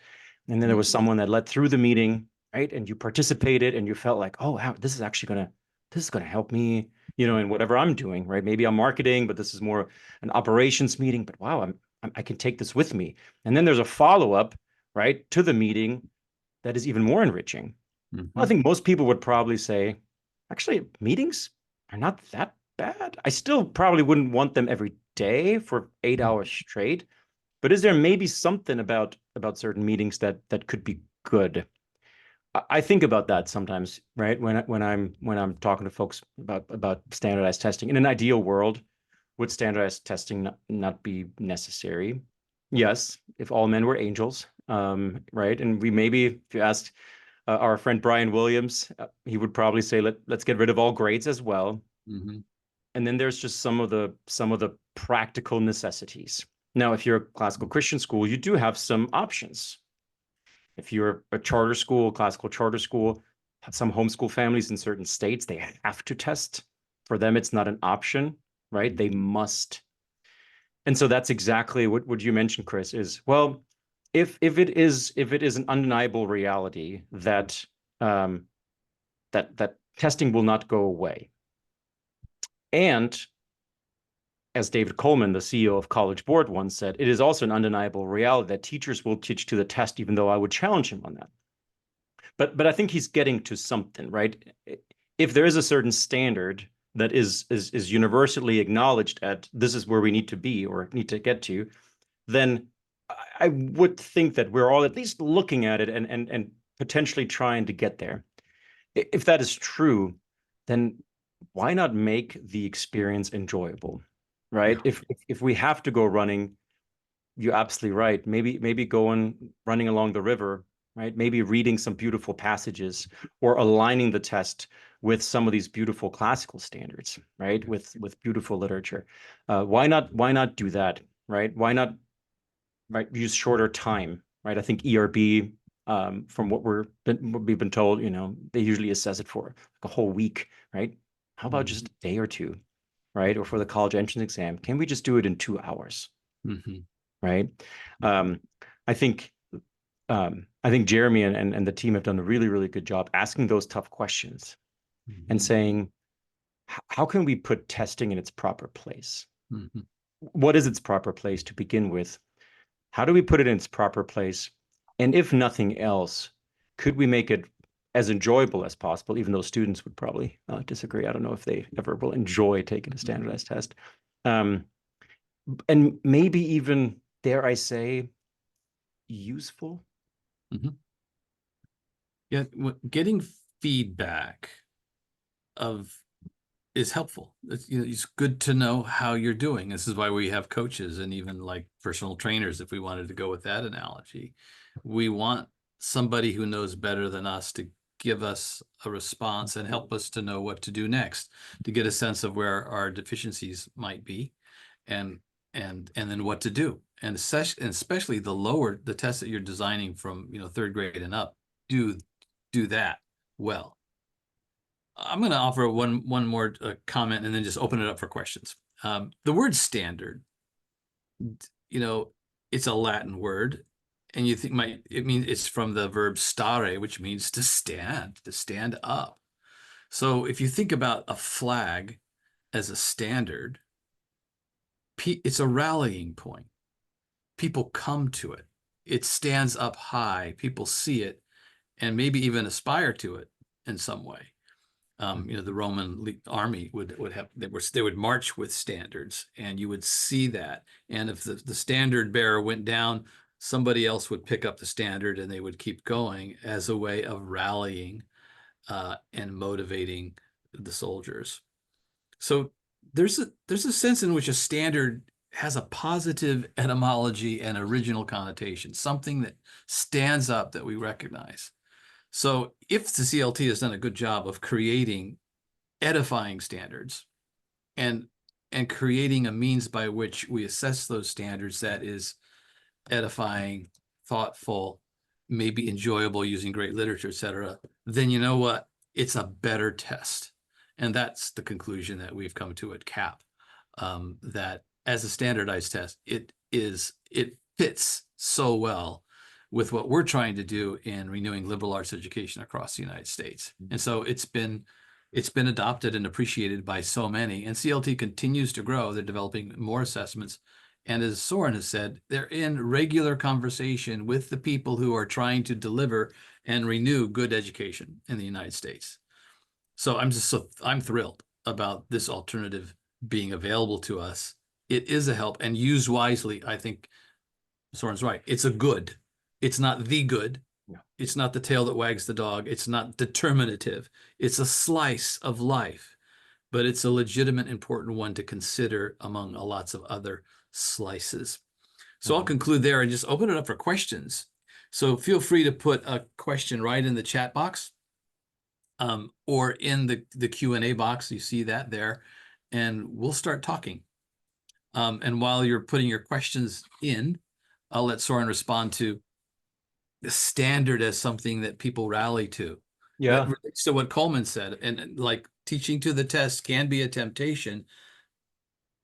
And then there was someone that led through the meeting, right? And you participated and you felt like, oh, wow, this is gonna help me, in whatever I'm doing, right? Maybe I'm marketing, but this is more an operations meeting, but wow, I can take this with me. And then there's a follow-up, right, to the meeting that is even more enriching. Well, I think most people would probably say, actually, meetings are not that bad. I still probably wouldn't want them every day for 8 hours straight. But is there maybe something about certain meetings that could be good? I think about that sometimes, right? When I'm talking to folks about standardized testing. In an ideal world, would standardized testing not be necessary? Yes, if all men were angels, right? And if you asked our friend Brian Williams, he would probably say, let's get rid of all grades as well. And then there's just some of the practical necessities. Now, if you're a classical Christian school, you do have some options. If you're a charter school, classical charter school, some homeschool families in certain states, they have to test. For them, it's not an option, right? They must. And so that's exactly what you mentioned, Chris, is, well, if it is an undeniable reality that that testing will not go away. And as David Coleman, the CEO of College Board, once said, it is also an undeniable reality that teachers will teach to the test, even though I would challenge him on that. But I think he's getting to something, right? If there is a certain standard that is universally acknowledged at this is where we need to be or need to get to, then I would think that we're all at least looking at it and potentially trying to get there. If that is true, then why not make the experience enjoyable, right? Yeah. If we have to go running, you're absolutely right. Maybe going running along the river, right? Maybe reading some beautiful passages or aligning the test with some of these beautiful classical standards, right? With beautiful literature. Why not do that, right? Why not use shorter time, right? I think ERB, from what we've been told, they usually assess it for like a whole week, right? How about just a day or two, right? Or for the college entrance exam, can we just do it in 2 hours? Mm-hmm. Right? Um, I think Jeremy and the team have done a really, really good job asking those tough questions and saying, how can we put testing in its proper place? Mm-hmm. What is its proper place to begin with? How do we put it in its proper place? And if nothing else, could we make it as enjoyable as possible, even though students would probably disagree. I don't know if they ever will enjoy taking a standardized test. And maybe even, dare I say, useful. Mm-hmm. Yeah, getting feedback is helpful. It's good to know how you're doing. This is why we have coaches and even like personal trainers, if we wanted to go with that analogy. We want somebody who knows better than us to give us a response and help us to know what to do next, to get a sense of where our deficiencies might be and then what to do. And especially the tests that you're designing from third grade and up, do that well. I'm going to offer one more comment and then just open it up for questions. The word standard, it's a Latin word, and you think it means it's from the verb stare, which means to stand up. So if you think about a flag as a standard, it's a rallying point. People come to it. It stands up high. People see it and maybe even aspire to it in some way. The Roman army would have they would march with standards, and you would see that. And if the standard bearer went down, somebody else would pick up the standard, and they would keep going as a way of rallying and motivating the soldiers. So there's a sense in which a standard has a positive etymology and original connotation, something that stands up that we recognize. So if the CLT has done a good job of creating edifying standards and creating a means by which we assess those standards that is edifying, thoughtful, maybe enjoyable, using great literature, et cetera, then you know what? It's a better test. And that's the conclusion that we've come to at CAP, that as a standardized test, it fits so well with what we're trying to do in renewing liberal arts education across the United States. And so it's been adopted and appreciated by so many, and CLT continues to grow. They're developing more assessments. And as Soren has said, they're in regular conversation with the people who are trying to deliver and renew good education in the United States. So I'm thrilled about this alternative being available to us. It is a help, and used wisely. I think Soren's right. It's a good. It's not the good. Yeah. It's not the tail that wags the dog. It's not determinative. It's a slice of life, but it's a legitimate, important one to consider among lots of other slices. So I'll conclude there and just open it up for questions. So feel free to put a question right in the chat box, or in the Q&A box. You see that there, and we'll start talking. And while you're putting your questions in, I'll let Soren respond to the standard as something that people rally to. Yeah. That relates to what Coleman said, and like teaching to the test can be a temptation,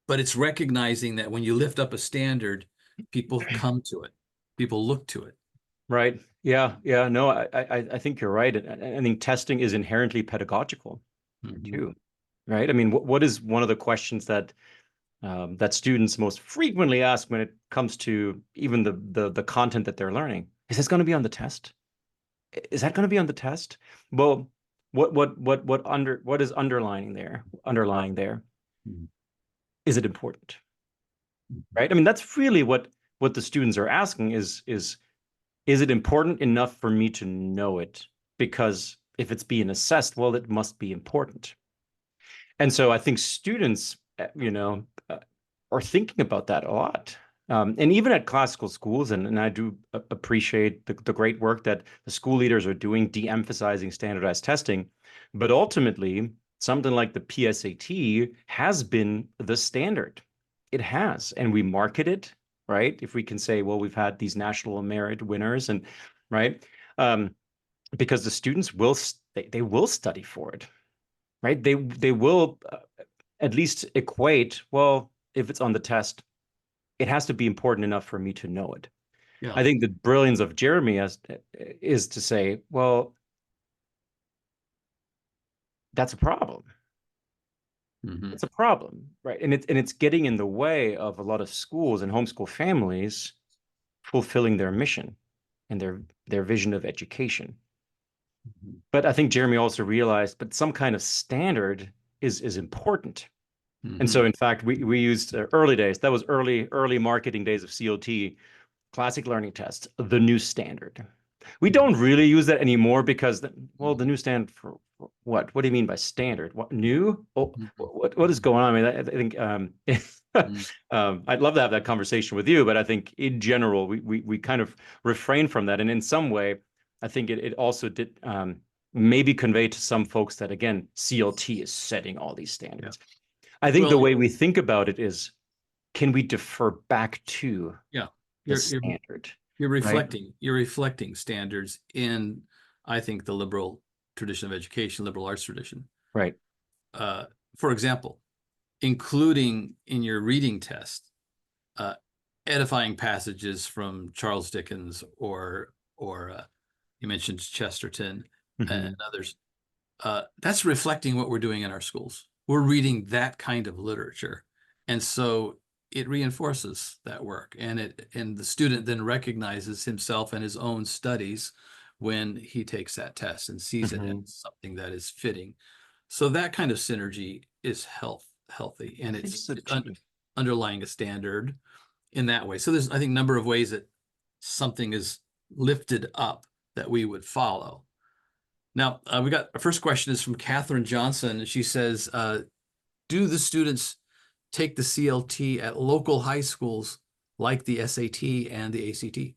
but it's recognizing that when you lift up a standard, people come to it, people look to it. Right. Yeah. Yeah. No, I think you're right. I think testing is inherently pedagogical Mhm. too. Right. I mean, what is one of the questions that that students most frequently ask when it comes to even the content that they're learning? Is this going to be on the test? Is that going to be on the test? Well, what is underlining there? Underlying there, Mhm. is it important? Right? I mean, that's really what the students are asking is it important enough for me to know it? Because if it's being assessed, well, it must be important. And so I think students, are thinking about that a lot. And even at classical schools, and I do appreciate the great work that the school leaders are doing, de-emphasizing standardized testing. But ultimately, something like the PSAT has been the standard. It has, and we market it, right? If we can say, well, we've had these national merit winners, and right, um, because the students they will study for it, right? They will at least equate, well, if it's on the test, it has to be important enough for me to know it. Yeah. I think the brilliance of Jeremy is to say, well, that's a problem. Mhm. It's a problem, right? And it's getting in the way of a lot of schools and homeschool families fulfilling their mission and their vision of education. Mhm. But I think Jeremy also realized, but some kind of standard is important. And so, Mhm. in fact, we used early days. That was early marketing days of COT, classic learning tests, the new standard. We Mhm. don't really use that anymore because, well, the new standard for what? What do you mean by standard? What new? Oh, Mhm. what is going on? I mean, I think Mhm. I'd love to have that conversation with you, but I think in general we kind of refrain from that, and in some way, I think it also did maybe convey to some folks that again, CLT is setting all these Yeah. standards. I think the Well, way we think about it is, can we defer back to yeah. the You're standard, you're right? reflecting standards in, I think, the liberal tradition of education, liberal arts tradition. Right. Uh, for example, including in your reading test, uh, edifying passages from Charles Dickens or you mentioned Chesterton and Hmm. others. That's reflecting what we're doing in our schools. We're reading that kind of literature, and so it reinforces that work, and the student then recognizes himself and his own studies when he takes that test and sees it as Hmm. something that is fitting. So that kind of synergy is healthy, I and think it's so too. underlying a standard in that way. So there's, I think, a number of ways that something is lifted up that we would follow. Now, we got our first question is from Catherine Johnson. She says, do the students take the CLT at local high schools like the SAT and the ACT?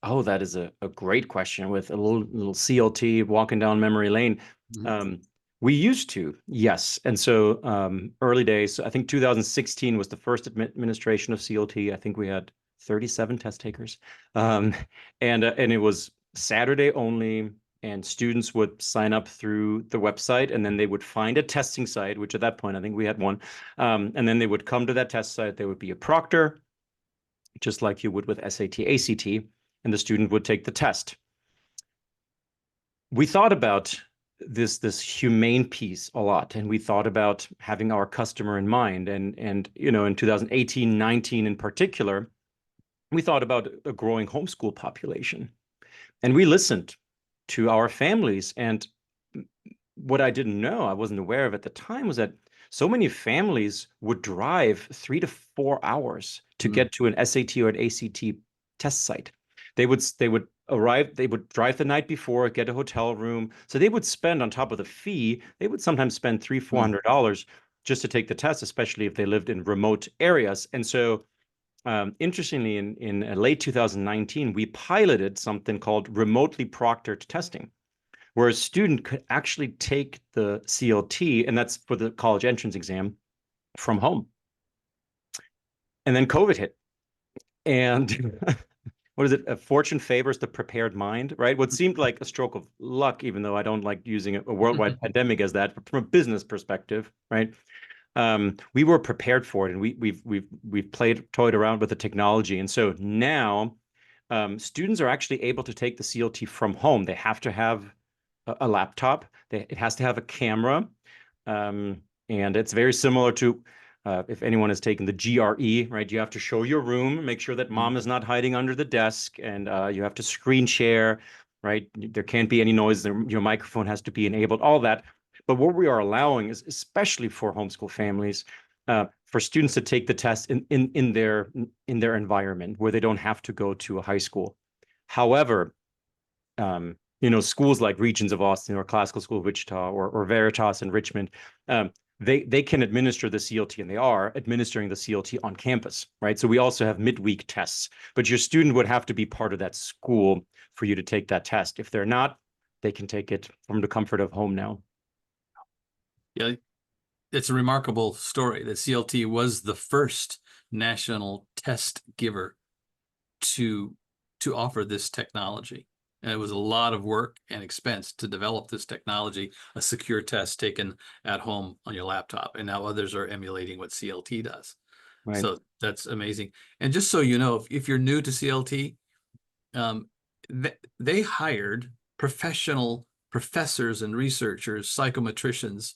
Oh, that is a great question with a little CLT walking down memory lane. Mhm. Um, we used to, yes. And so early days, I think 2016 was the first administration of CLT. I think we had 37 test takers. Um, and it was Saturday only, and students would sign up through the website, and then they would find a testing site, which at that point, I think we had one. And then they would come to that test site. There would be a proctor, just like you would with SAT, ACT, and the student would take the test. We thought about this humane piece a lot, and we thought about having our customer in mind. And in 2018, 19 in particular, we thought about a growing homeschool population. And we listened to our families. And what I didn't know, I wasn't aware of at the time, was that so many families would drive 3 to 4 hours to Mm, get to an SAT or an ACT test site. They would arrive, they would drive the night before, get a hotel room. So they would spend on top of the fee, they would sometimes spend three, four mm, hundred dollars just to take the test, especially if they lived in remote areas. And so interestingly, in late 2019, we piloted something called remotely proctored testing, where a student could actually take the CLT, and that's for the college entrance exam, from home. And then COVID hit. And what is it? A fortune favors the prepared mind, right? What seemed like a stroke of luck, even though I don't like using a worldwide pandemic as that, but from a business perspective, right? We were prepared for it, and we've toyed around with the technology, and so now students are actually able to take the CLT from home. They have to have a laptop. It has to have a camera. And it's very similar to if anyone has taken the GRE, right? You have to show your room, make sure that mom is not hiding under the desk, and you have to screen share, right? There can't be any noise. Your microphone has to be enabled, all that. But what we are allowing is, especially for homeschool families, for students to take the test in their environment where they don't have to go to a high school. However, schools like Regions of Austin or Classical School of Wichita or Veritas in Richmond, they can administer the CLT, and they are administering the CLT on campus, right? So we also have midweek tests, but your student would have to be part of that school for you to take that test. If they're not, they can take it from the comfort of home now. Yeah, it's a remarkable story that CLT was the first national test giver to offer this technology. And it was a lot of work and expense to develop this technology, a secure test taken at home on your laptop. And now others are emulating what CLT does. Right. So that's amazing. And just so you know, if you're new to CLT, they hired professional professors and researchers, psychometricians,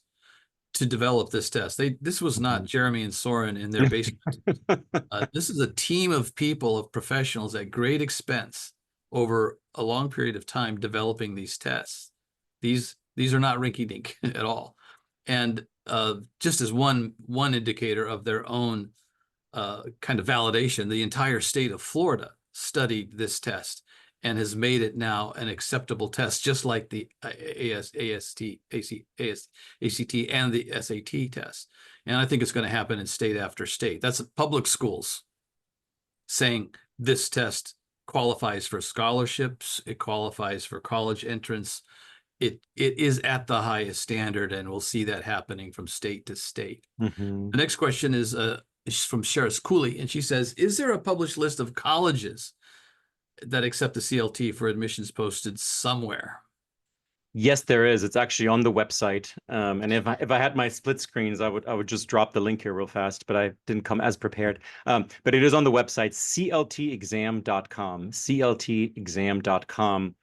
to develop this test. This was not Jeremy and Soren in their basement. This is a team of people, of professionals at great expense over a long period of time developing these tests. These are not rinky-dink at all. And just as one indicator of their own kind of validation, the entire state of Florida studied this test and has made it now an acceptable test, just like the ACT, and the SAT test. And I think it's going to happen in state after state. That's public schools saying this test qualifies for scholarships, it qualifies for college entrance. It is at the highest standard, and we'll see that happening from state to state. Mm-hmm. The next question is from Sheris Cooley, and she says, is there a published list of colleges that accept the CLT for admissions posted somewhere? Yes, there is. It's actually on the website. And if I had my split screens, I would just drop the link here real fast, but I didn't come as prepared. But it is on the website, cltexam.com, cltexam.com.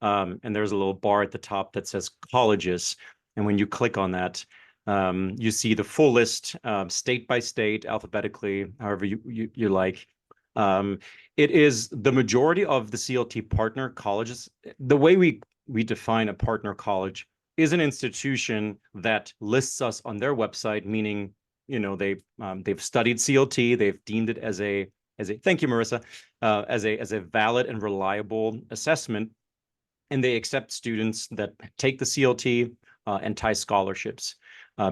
And there's a little bar at the top that says colleges. And when you click on that, you see the full list, state by state, alphabetically, however you like. It is the majority of the CLT partner colleges. The way we define a partner college is an institution that lists us on their website, meaning, they've studied CLT, they've deemed it as a thank you, Marissa, as a valid and reliable assessment, and they accept students that take the CLT and tie scholarships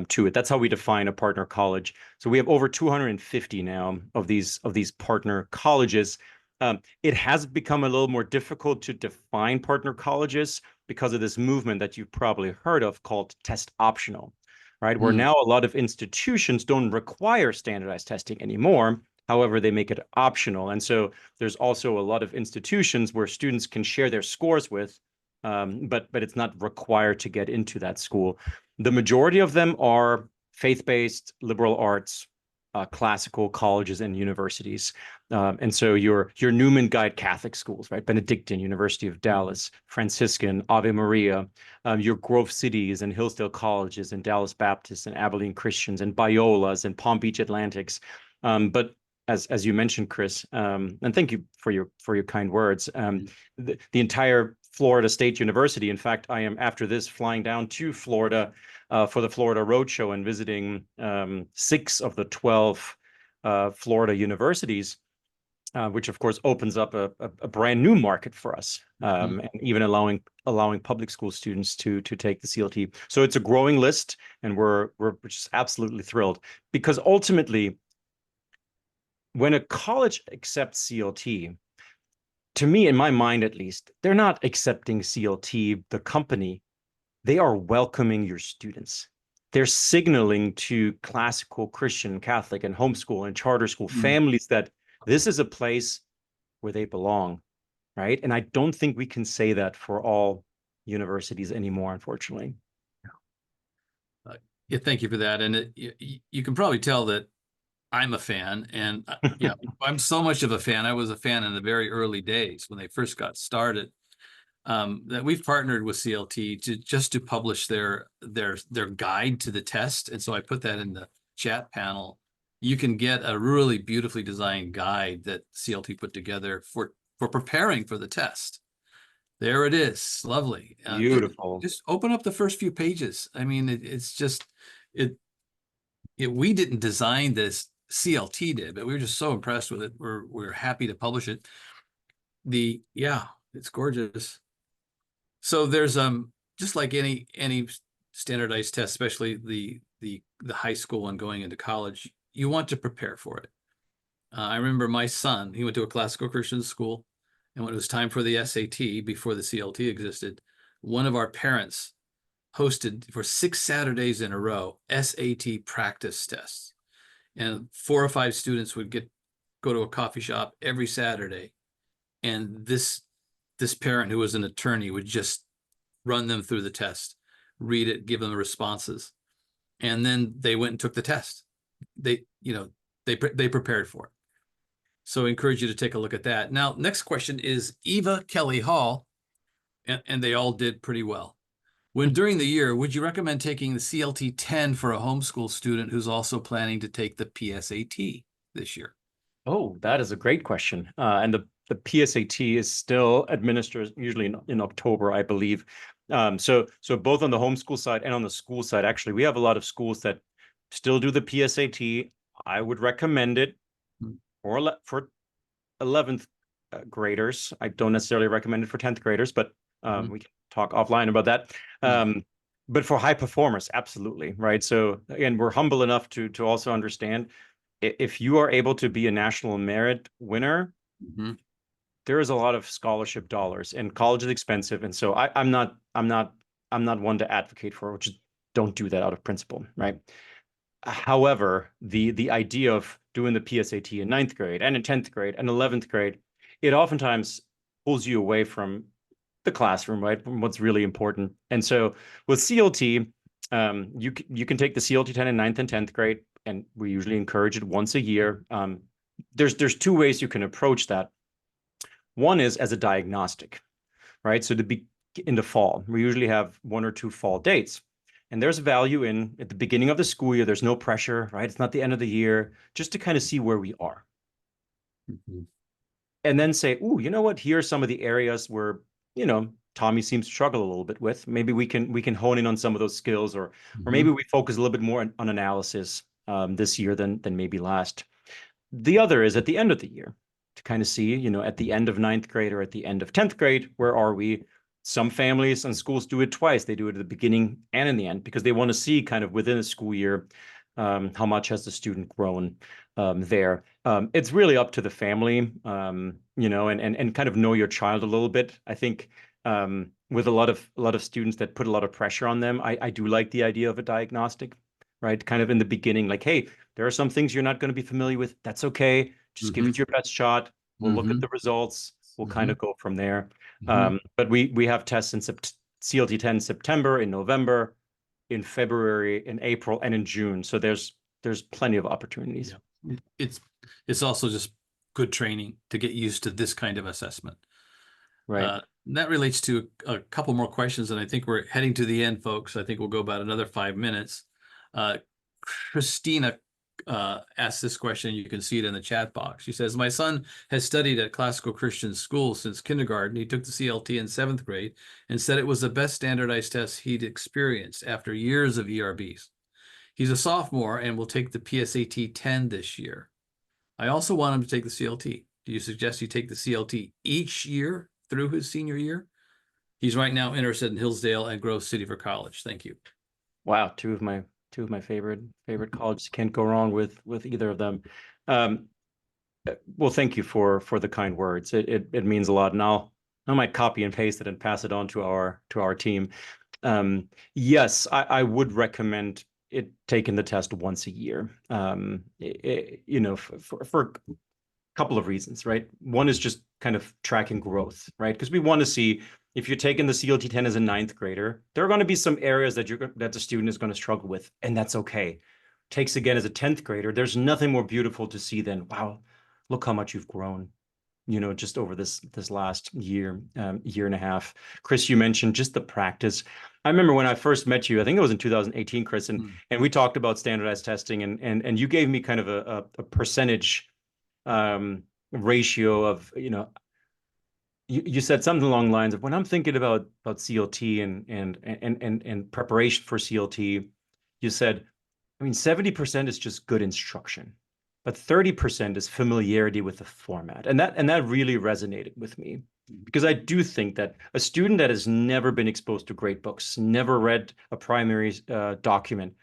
to it. That's how we define a partner college. So we have over 250 now of these partner colleges. It has become a little more difficult to define partner colleges because of this movement that you've probably heard of called test optional, right? Where now a lot of institutions don't require standardized testing anymore. However, they make it optional. And so there's also a lot of institutions where students can share their scores with, but it's not required to get into that school. The majority of them are faith-based, liberal arts, classical colleges and universities. And so your Newman Guide Catholic schools, right? Benedictine, University of Dallas, Franciscan, Ave Maria, your Grove Cities and Hillsdale colleges and Dallas Baptists and Abilene Christians and Biolas and Palm Beach Atlantics. But as you mentioned, Chris, and thank you for your kind words, the entire Florida State University. In fact, I am after this flying down to Florida for the Florida Roadshow and visiting 6 of the 12 Florida universities, which of course opens up a brand new market for us, and even allowing public school students to take the CLT. So it's a growing list, and we're just absolutely thrilled, because ultimately, when a college accepts CLT, to me, in my mind at least, they're not accepting CLT, the company. They are welcoming your students. They're signaling to classical, Christian, Catholic, and homeschool and charter school families that this is a place where they belong, right? And I don't think we can say that for all universities anymore, unfortunately. Yeah, thank you for that. And you can probably tell that I'm a fan, and yeah, I'm so much of a fan. I was a fan in the very early days when they first got started. That we've partnered with CLT to just to publish their guide to the test, and so I put that in the chat panel. You can get a really beautifully designed guide that CLT put together for preparing for the test. There it is, lovely. Beautiful. Just open up the first few pages. I mean, it's just it, we didn't design this, CLT did, but we were just so impressed with it. We're happy to publish it. Yeah, it's gorgeous. So there's just like any standardized test, especially the high school one going into college, you want to prepare for it. I remember my son, he went to a classical Christian school, and when it was time for the SAT before the CLT existed, one of our parents hosted for 6 Saturdays in a row SAT practice tests, and 4 or 5 students would go to a coffee shop every Saturday, and this parent who was an attorney would just run them through the test, read it, give them the responses, and then they went and took the test. They prepared for it. So I encourage you to take a look at that. Now, next question is Eva Kelly Hall, and they all did pretty well. When during the year, would you recommend taking the CLT 10 for a homeschool student who's also planning to take the PSAT this year? Oh, that is a great question. And the PSAT is still administered usually in October, I believe. So both on the homeschool side and on the school side, actually, we have a lot of schools that still do the PSAT. I would recommend it for 11th graders. I don't necessarily recommend it for 10th graders, but we can talk offline about that. But for high performers, absolutely, right? So again, we're humble enough to also understand if you are able to be a national merit winner, there is a lot of scholarship dollars, and college is expensive. And so I'm not one to advocate for, which is don't do that out of principle, right? However, the idea of doing the PSAT in 9th grade and in 10th grade and 11th grade, it oftentimes pulls you away from the classroom, right? From what's really important. And so with CLT, you can take the CLT 10 in 9th and 10th grade, and we usually encourage it once a year. There's 2 ways you can approach that. One is as a diagnostic, right? So to be in the fall, we usually have 1 or 2 fall dates. And there's value in at the beginning of the school year, there's no pressure, right? It's not the end of the year, just to kind of see where we are. And then say, ooh, you know what? Here are some of the areas where, Tommy seems to struggle a little bit with. Maybe we can hone in on some of those skills, or maybe we focus a little bit more on analysis this year than maybe last. The other is at the end of the year to kind of see, at the end of 9th grade or at the end of 10th grade, where are we? Some families and schools do it twice. They do it at the beginning and in the end because they want to see kind of within a school year how much has the student grown there. It's really up to the family, and kind of know your child a little bit. I think with a lot of students that put a lot of pressure on them, I do like the idea of a diagnostic, right? Kind of in the beginning, like, hey, there are some things you're not going to be familiar with. That's okay. Just give it your best shot. We'll look at the results. We'll kind of go from there. But we have tests in CLT 10 in September, in November, in February, in April, and in June. So there's plenty of opportunities. Yeah. It's also just good training to get used to this kind of assessment. Right. That relates to a couple more questions, and I think we're heading to the end, folks. I think we'll go about another 5 minutes. Christina asked this question. You can see it in the chat box. She says, my son has studied at classical Christian school since kindergarten. He took the CLT in 7th grade and said it was the best standardized test he'd experienced after years of ERBs. He's a sophomore and will take the PSAT 10 this year. I also want him to take the CLT. Do you suggest he take the CLT each year through his senior year? He's right now interested in Hillsdale and Grove City for college. Thank you. Wow, two of my favorite colleges. Can't go wrong with either of them. Well, thank you for the kind words. It means a lot, and I might copy and paste it and pass it on to our team. Yes, I would recommend it taking the test once a year. For a couple of reasons, right? One is just kind of tracking growth, right? Because we want to see if you're taking the CLT 10 as a 9th grader, there are going to be some areas that the student is going to struggle with, and that's okay. takes again as a 10th grader, there's nothing more beautiful to see than, wow, look how much you've grown, just over this last year, year and a half. Chris, you mentioned just the practice. I remember when I first met you, I think it was in 2018, Chris, and Mm. we talked about standardized testing, and you gave me kind of a percentage ratio of, you said something along the lines of, when I'm thinking about CLT and preparation for CLT, you said, I mean, 70% is just good instruction, but 30% is familiarity with the format. And that really resonated with me, because I do think that a student that has never been exposed to great books, never read a primary document,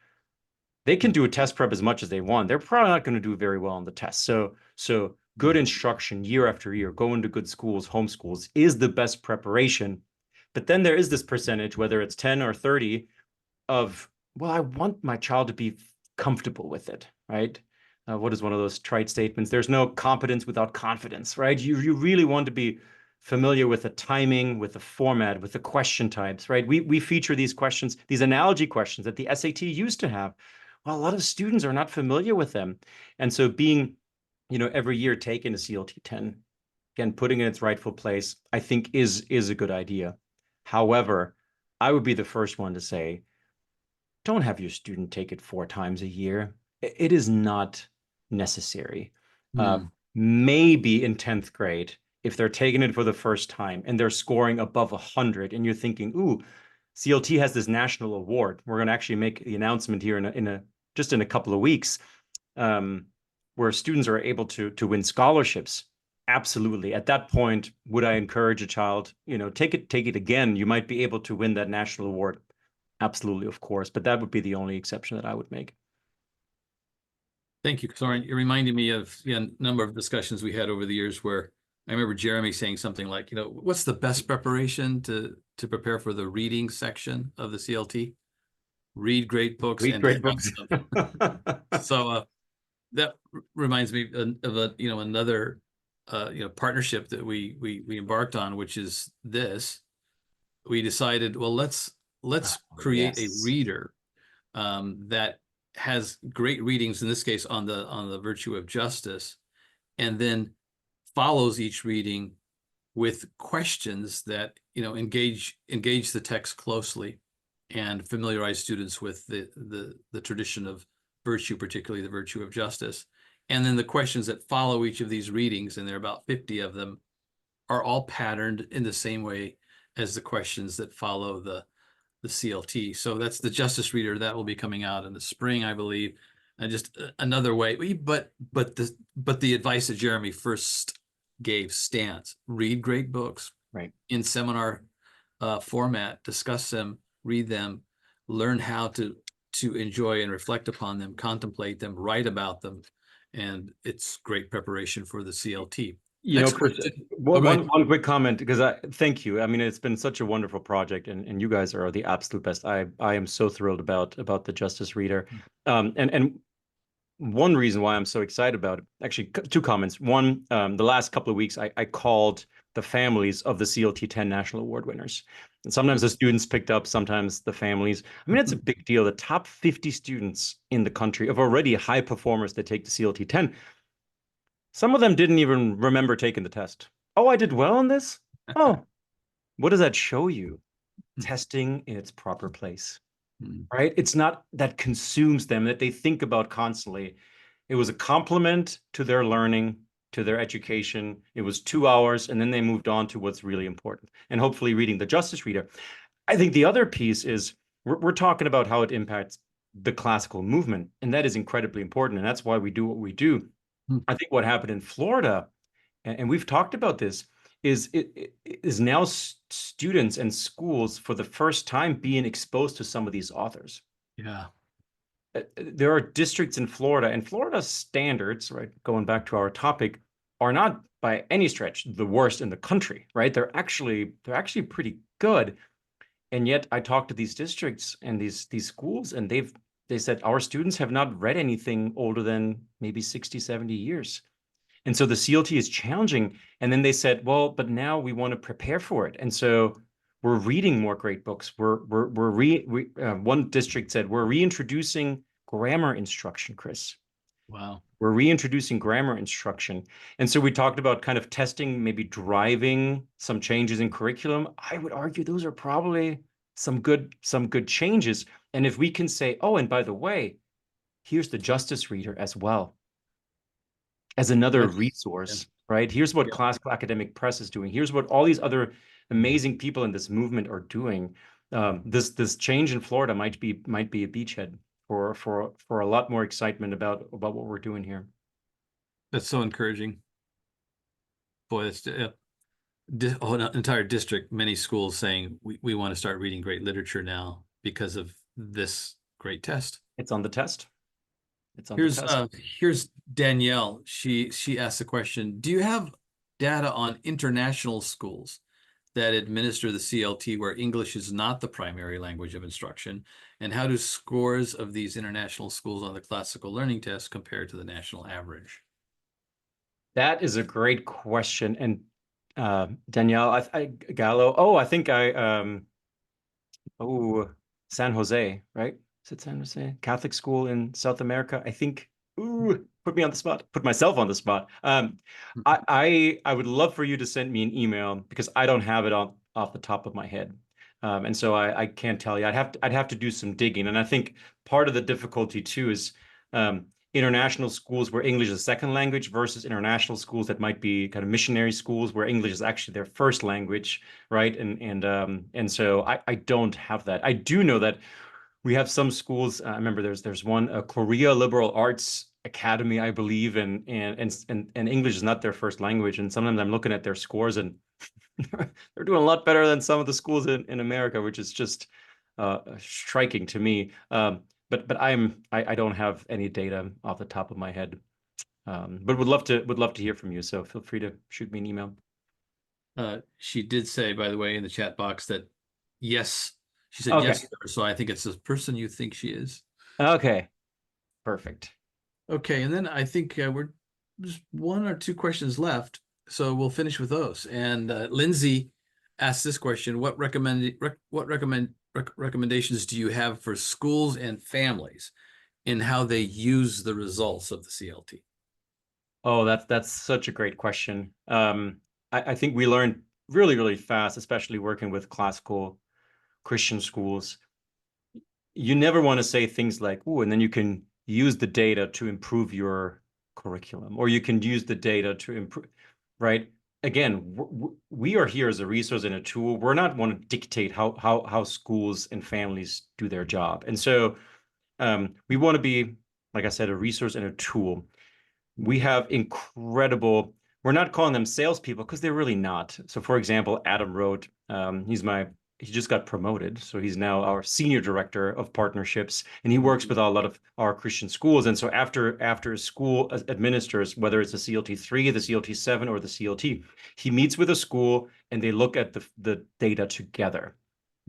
they can do a test prep as much as they want. They're probably not going to do very well on the test. So good instruction year after year, going to good schools, home schools, is the best preparation. But then there is this percentage, whether it's 10 or 30, of, well, I want my child to be comfortable with it, right? What is one of those trite statements? There's no competence without confidence, right? You really want to be familiar with the timing, with the format, with the question types, right? We feature these questions, these analogy questions that the SAT used to have. Well, a lot of students are not familiar with them. And so being, every year taking a CLT 10, again, putting it in its rightful place, I think is a good idea. However, I would be the first one to say, don't have your student take it 4 times a year. It is not necessary. Mm. Maybe in 10th grade, if they're taking it for the first time and they're scoring above 100, and you're thinking, ooh, CLT has this national award. We're going to actually make the announcement here in a couple of weeks, where students are able to win scholarships. Absolutely. At that point, would I encourage a child, take it again? You might be able to win that national award. Absolutely, of course, but that would be the only exception that I would make. Thank you, Soren. It reminded me of a number of discussions we had over the years where I remember Jeremy saying something like, what's the best preparation to prepare for the reading section of the CLT? Read great books Read and great discuss books. them. So that reminds me of another partnership that we embarked on, which is this. We decided, well, let's create a Yes. reader that has great readings, in this case on the virtue of justice, and then follows each reading with questions that engage the text closely and familiarize students with the tradition of virtue, particularly the virtue of justice. And then the questions that follow each of these readings, and there are about 50 of them, are all patterned in the same way as the questions that follow the CLT. So that's the Justice Reader that will be coming out in the spring, I believe. And just another way, but the advice that Jeremy first gave stands. Read great books, Right. in seminar format, discuss them, read them, learn how to enjoy and reflect upon them, contemplate them, write about them, and it's great preparation for the CLT. Next Chris, question. one quick comment, because thank you. I mean, it's been such a wonderful project, and you guys are the absolute best. I am so thrilled about the Justice Reader. And one reason why I'm so excited about it, actually, 2 comments. One, the last couple of weeks, I called the families of the CLT 10 National Award winners. And sometimes the students picked up, sometimes the families. I mean, it's a big deal. The top 50 students in the country of already high performers that take the CLT 10, some of them didn't even remember taking the test. Oh, I did well in this? Oh, what does that show you? Testing in its proper place. Right? It's not that consumes them, that they think about constantly. It was a complement to their learning, to their education. It was 2 hours, and then they moved on to what's really important. And hopefully reading the Justice Reader. I think the other piece is we're talking about how it impacts the classical movement, and that is incredibly important. And that's why we do what we do. I think what happened in Florida, and we've talked about this, is now students and schools for the first time being exposed to some of these authors. Yeah. There are districts in Florida, and Florida's standards, right, going back to our topic, are not by any stretch the worst in the country, right? They're actually pretty good. And yet I talked to these districts and these schools, and they said our students have not read anything older than maybe 60, 70 years. And so the CLT is challenging. And then they said, well, but now we want to prepare for it. And so we're reading more great books. One district said we're reintroducing grammar instruction, Chris. Wow. We're reintroducing grammar instruction. And so we talked about kind of testing, maybe driving some changes in curriculum. I would argue those are probably some good changes. And if we can say, oh, and by the way, here's the Justice Reader as well as another Yeah. resource, right? Here's what Yeah. Classical Academic Press is doing. Here's what all these other amazing people in this movement are doing. This change in Florida might be a beachhead for a lot more excitement about what we're doing here. That's so encouraging. Boy, that's an entire district, many schools saying we want to start reading great literature now because of this great test. It's on the test. It's on the Here's test. here's Danielle. She asked the question, do you have data on international schools that administer the CLT where English is not the primary language of instruction? And how do scores of these international schools on the classical learning test compare to the national average? That is a great question. And Danielle, Gallo. Oh, I think oh, San Jose, right? Is it San Jose? Catholic school in South America, I think. Ooh, put me on the spot. Put myself on the spot. I would love for you to send me an email because I don't have it off the top of my head. And so I can't tell you. I'd have to do some digging. And I think part of the difficulty too is international schools where English is a second language versus international schools that might be kind of missionary schools where English is actually their first language, right? And so I don't have that. I do know that we have some schools. I remember there's one, Korea Liberal Arts Academy, I believe, and English is not their first language. And sometimes I'm looking at their scores and they're doing a lot better than some of the schools in America, which is just striking to me. But I don't have any data off the top of my head. But would love to hear from you. So feel free to shoot me an email. She did say, by the way, in the chat box that yes, she said Okay. yes, sir. So I think it's the person you think she is. Okay. Perfect. Okay, and then I think we're just one or two questions left, so we'll finish with those. And Lindsay asked this question: recommendations do you have for schools and families in how they use the results of the CLT? Oh, that's such a great question. I think we learned really, really fast, especially working with classical Christian schools. You never want to say things like, "Oh," and then you can use the data to improve your curriculum, or you can use the data to improve, right? Again, we are here as a resource and a tool. We're not want to dictate how schools and families do their job. And so we want to be, like I said, a resource and a tool. We have incredible, we're not calling them salespeople because they're really not. So for example, Adam wrote, he just got promoted. So he's now our senior director of partnerships, and he works with a lot of our Christian schools. And so after a school administers, whether it's the CLT3, the CLT7, or the CLT, he meets with a school and they look at the data together.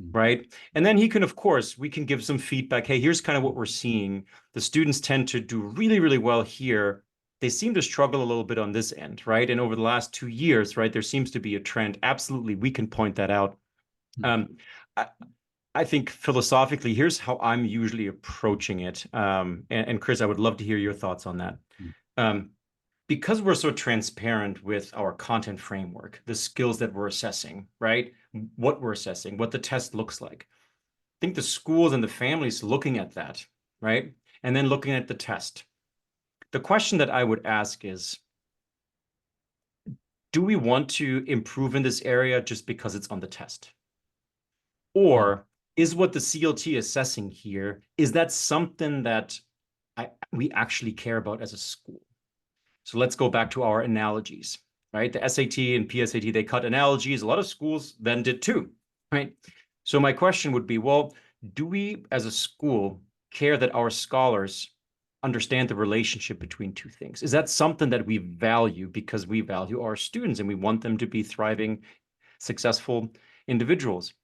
Right. And then he can, of course, we can give some feedback. Hey, here's kind of what we're seeing. The students tend to do really, really well here. They seem to struggle a little bit on this end, right? And over the last 2 years, right, there seems to be a trend. Absolutely, we can point that out. I, I think philosophically, here's how I'm usually approaching it. And Chris, I would love to hear your thoughts on that. Because we're so transparent with our content framework, the skills that we're assessing, right? What we're assessing, what the test looks like. I think the schools and the families looking at that, right? And then looking at the test. The question that I would ask is, do we want to improve in this area just because it's on the test? Or is what the CLT assessing here, is that something that we actually care about as a school? So let's go back to our analogies, right? The SAT and PSAT, they cut analogies. A lot of schools then did too, right? So my question would be, well, do we as a school care that our scholars understand the relationship between two things? Is that something that we value because we value our students and we want them to be thriving, successful individuals?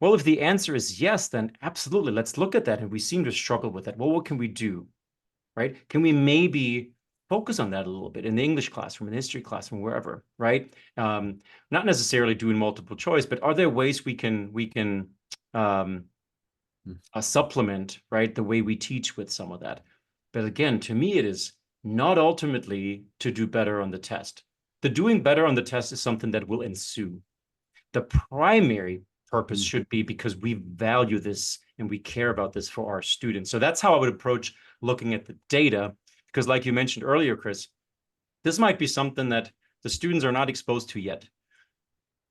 Well, if the answer is yes, then absolutely, let's look at that. And we seem to struggle with that. Well, what can we do, right? Can we maybe focus on that a little bit in the English classroom, in the history classroom, wherever, right? Not necessarily doing multiple choice, but are there ways we can Mm. supplement, right, the way we teach with some of that. But again, to me, it is not ultimately to do better on the test. The doing better on the test is something that will ensue. The primary purpose Mm. should be because we value this and we care about this for our students. So that's how I would approach looking at the data. Because like you mentioned earlier, Chris, this might be something that the students are not exposed to yet.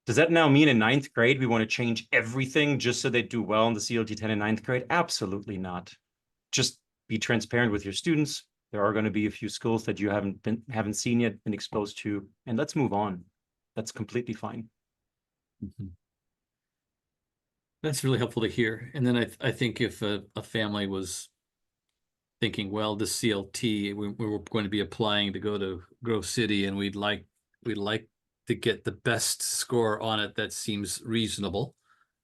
Does that now mean in ninth grade we want to change everything just so they do well in the CLT 10 in ninth grade? Absolutely not. Just be transparent with your students. There are going to be a few schools that you haven't seen yet, been exposed to, and let's move on. That's completely fine. Mhm. That's really helpful to hear. And then I think if a family was thinking, well, this CLT, we were going to be applying to go to Grove City, and we'd like to get the best score on it that seems reasonable.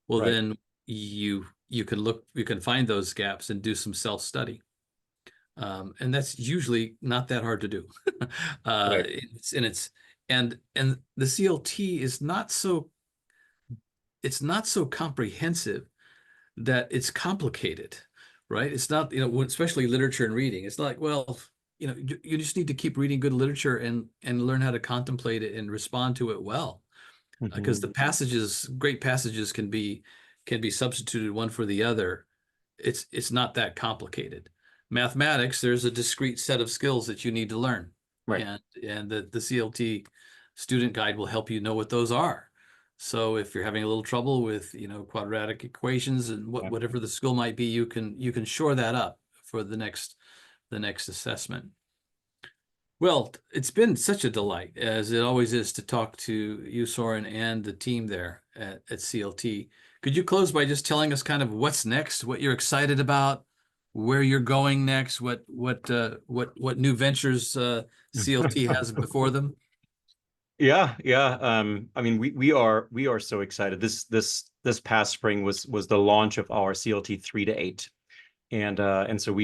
Well, Right. then you can find those gaps and do some self-study. And that's usually not that hard to do. Right. And the CLT is not so comprehensive that it's complicated, right? It's not, especially literature and reading. It's not like, well, you just need to keep reading good literature and learn how to contemplate it and respond to it well, because Mhm. great passages can be substituted one for the other. It's not that complicated. Mathematics, there's a discrete set of skills that you need to learn, Right. and the CLT student guide will help you know what those are. So if you're having a little trouble with, quadratic equations and Yeah. whatever the skill might be, you can shore that up for the next assessment. Well, it's been such a delight, as it always is, to talk to you, Soren, and the team there at CLT. Could you close by just telling us kind of what's next, what you're excited about, where you're going next, what new ventures CLT has before them? Yeah, yeah. I mean, we are so excited. This past spring was the launch of our CLT 3 to 8. And so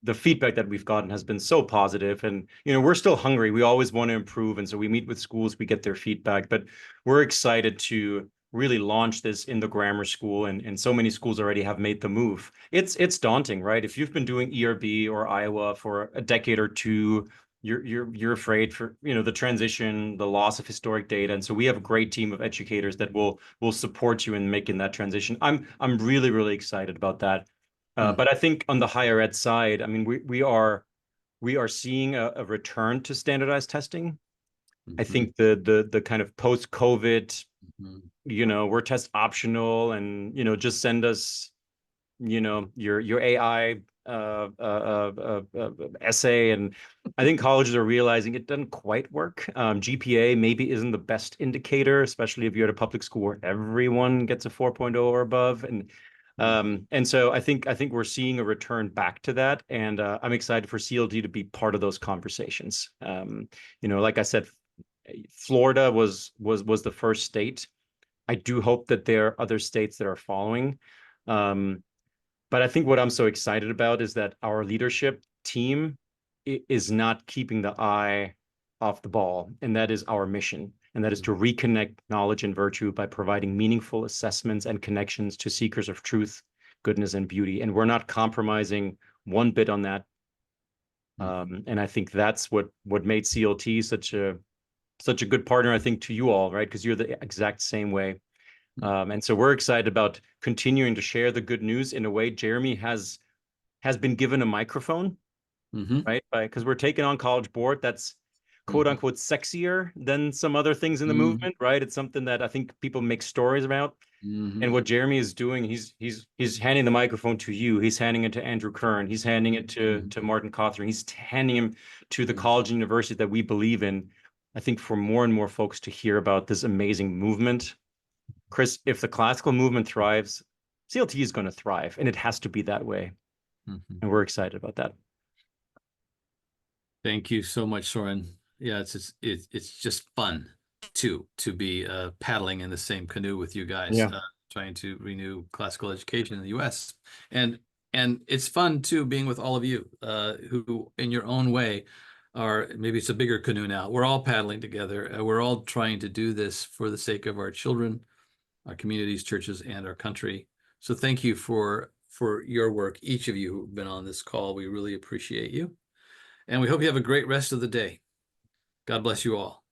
the feedback that we've gotten has been so positive, and we're still hungry. We always want to improve, and so we meet with schools, we get their feedback, but we're excited to really launch this in the grammar school, and so many schools already have made the move. It's daunting, right? If you've been doing ERB or Iowa for a decade or two, you're afraid for the transition, the loss of historic data, and so we have a great team of educators that will support you in making that transition. I'm really excited about that. Mm, But I think on the higher ed side, I mean, we are seeing a return to standardized testing. I mhm, think the kind of post-COVID, mhm, we're test optional, and just send us your AI essay. And I think colleges are realizing it doesn't quite work. GPA maybe isn't the best indicator, especially if you're at a public school where everyone gets a 4.0 or above. mm, And so I think we're seeing a return back to that, and I'm excited for CLD to be part of those conversations. Like I said, Florida was the first state. I do hope that there are other states that are following. Um, but I think what I'm so excited about is that our leadership team is not keeping the eye off the ball. And that is our mission. And that is to reconnect knowledge and virtue by providing meaningful assessments and connections to seekers of truth, goodness, and beauty. And we're not compromising one bit on that. mhm, And I think that's what made CLT such a good partner, I think, to you all, right? Because you're the exact same way. mhm, And so we're excited about continuing to share the good news in a way. Jeremy has been given a microphone, mhm, right? Because we're taking on College Board. That's quote mhm, unquote sexier than some other things in the mhm, movement, right? It's something that I think people make stories about. And mhm, what Jeremy is doing, he's handing the microphone to you. He's handing it to Andrew Kern. He's handing it to mhm, Martin Cawthorn. He's handing him to the mhm, college and university that we believe in. I think for more and more folks to hear about this amazing movement, Chris, if the classical movement thrives, CLT is going to thrive, and it has to be that way. mhm. And we're excited about that. Thank you so much, Soren. Yeah, it's just fun to be paddling in the same canoe with you guys, Yeah. trying to renew classical education in the U.S. and and it's fun too being with all of you who, in your own way, are maybe it's a bigger canoe now. We're all paddling together. We're all trying to do this for the sake of our children, our communities, churches, and our country. So thank you for for your work, each of you who've been on this call. We really appreciate you. And we hope you have a great rest of the day. God bless you all.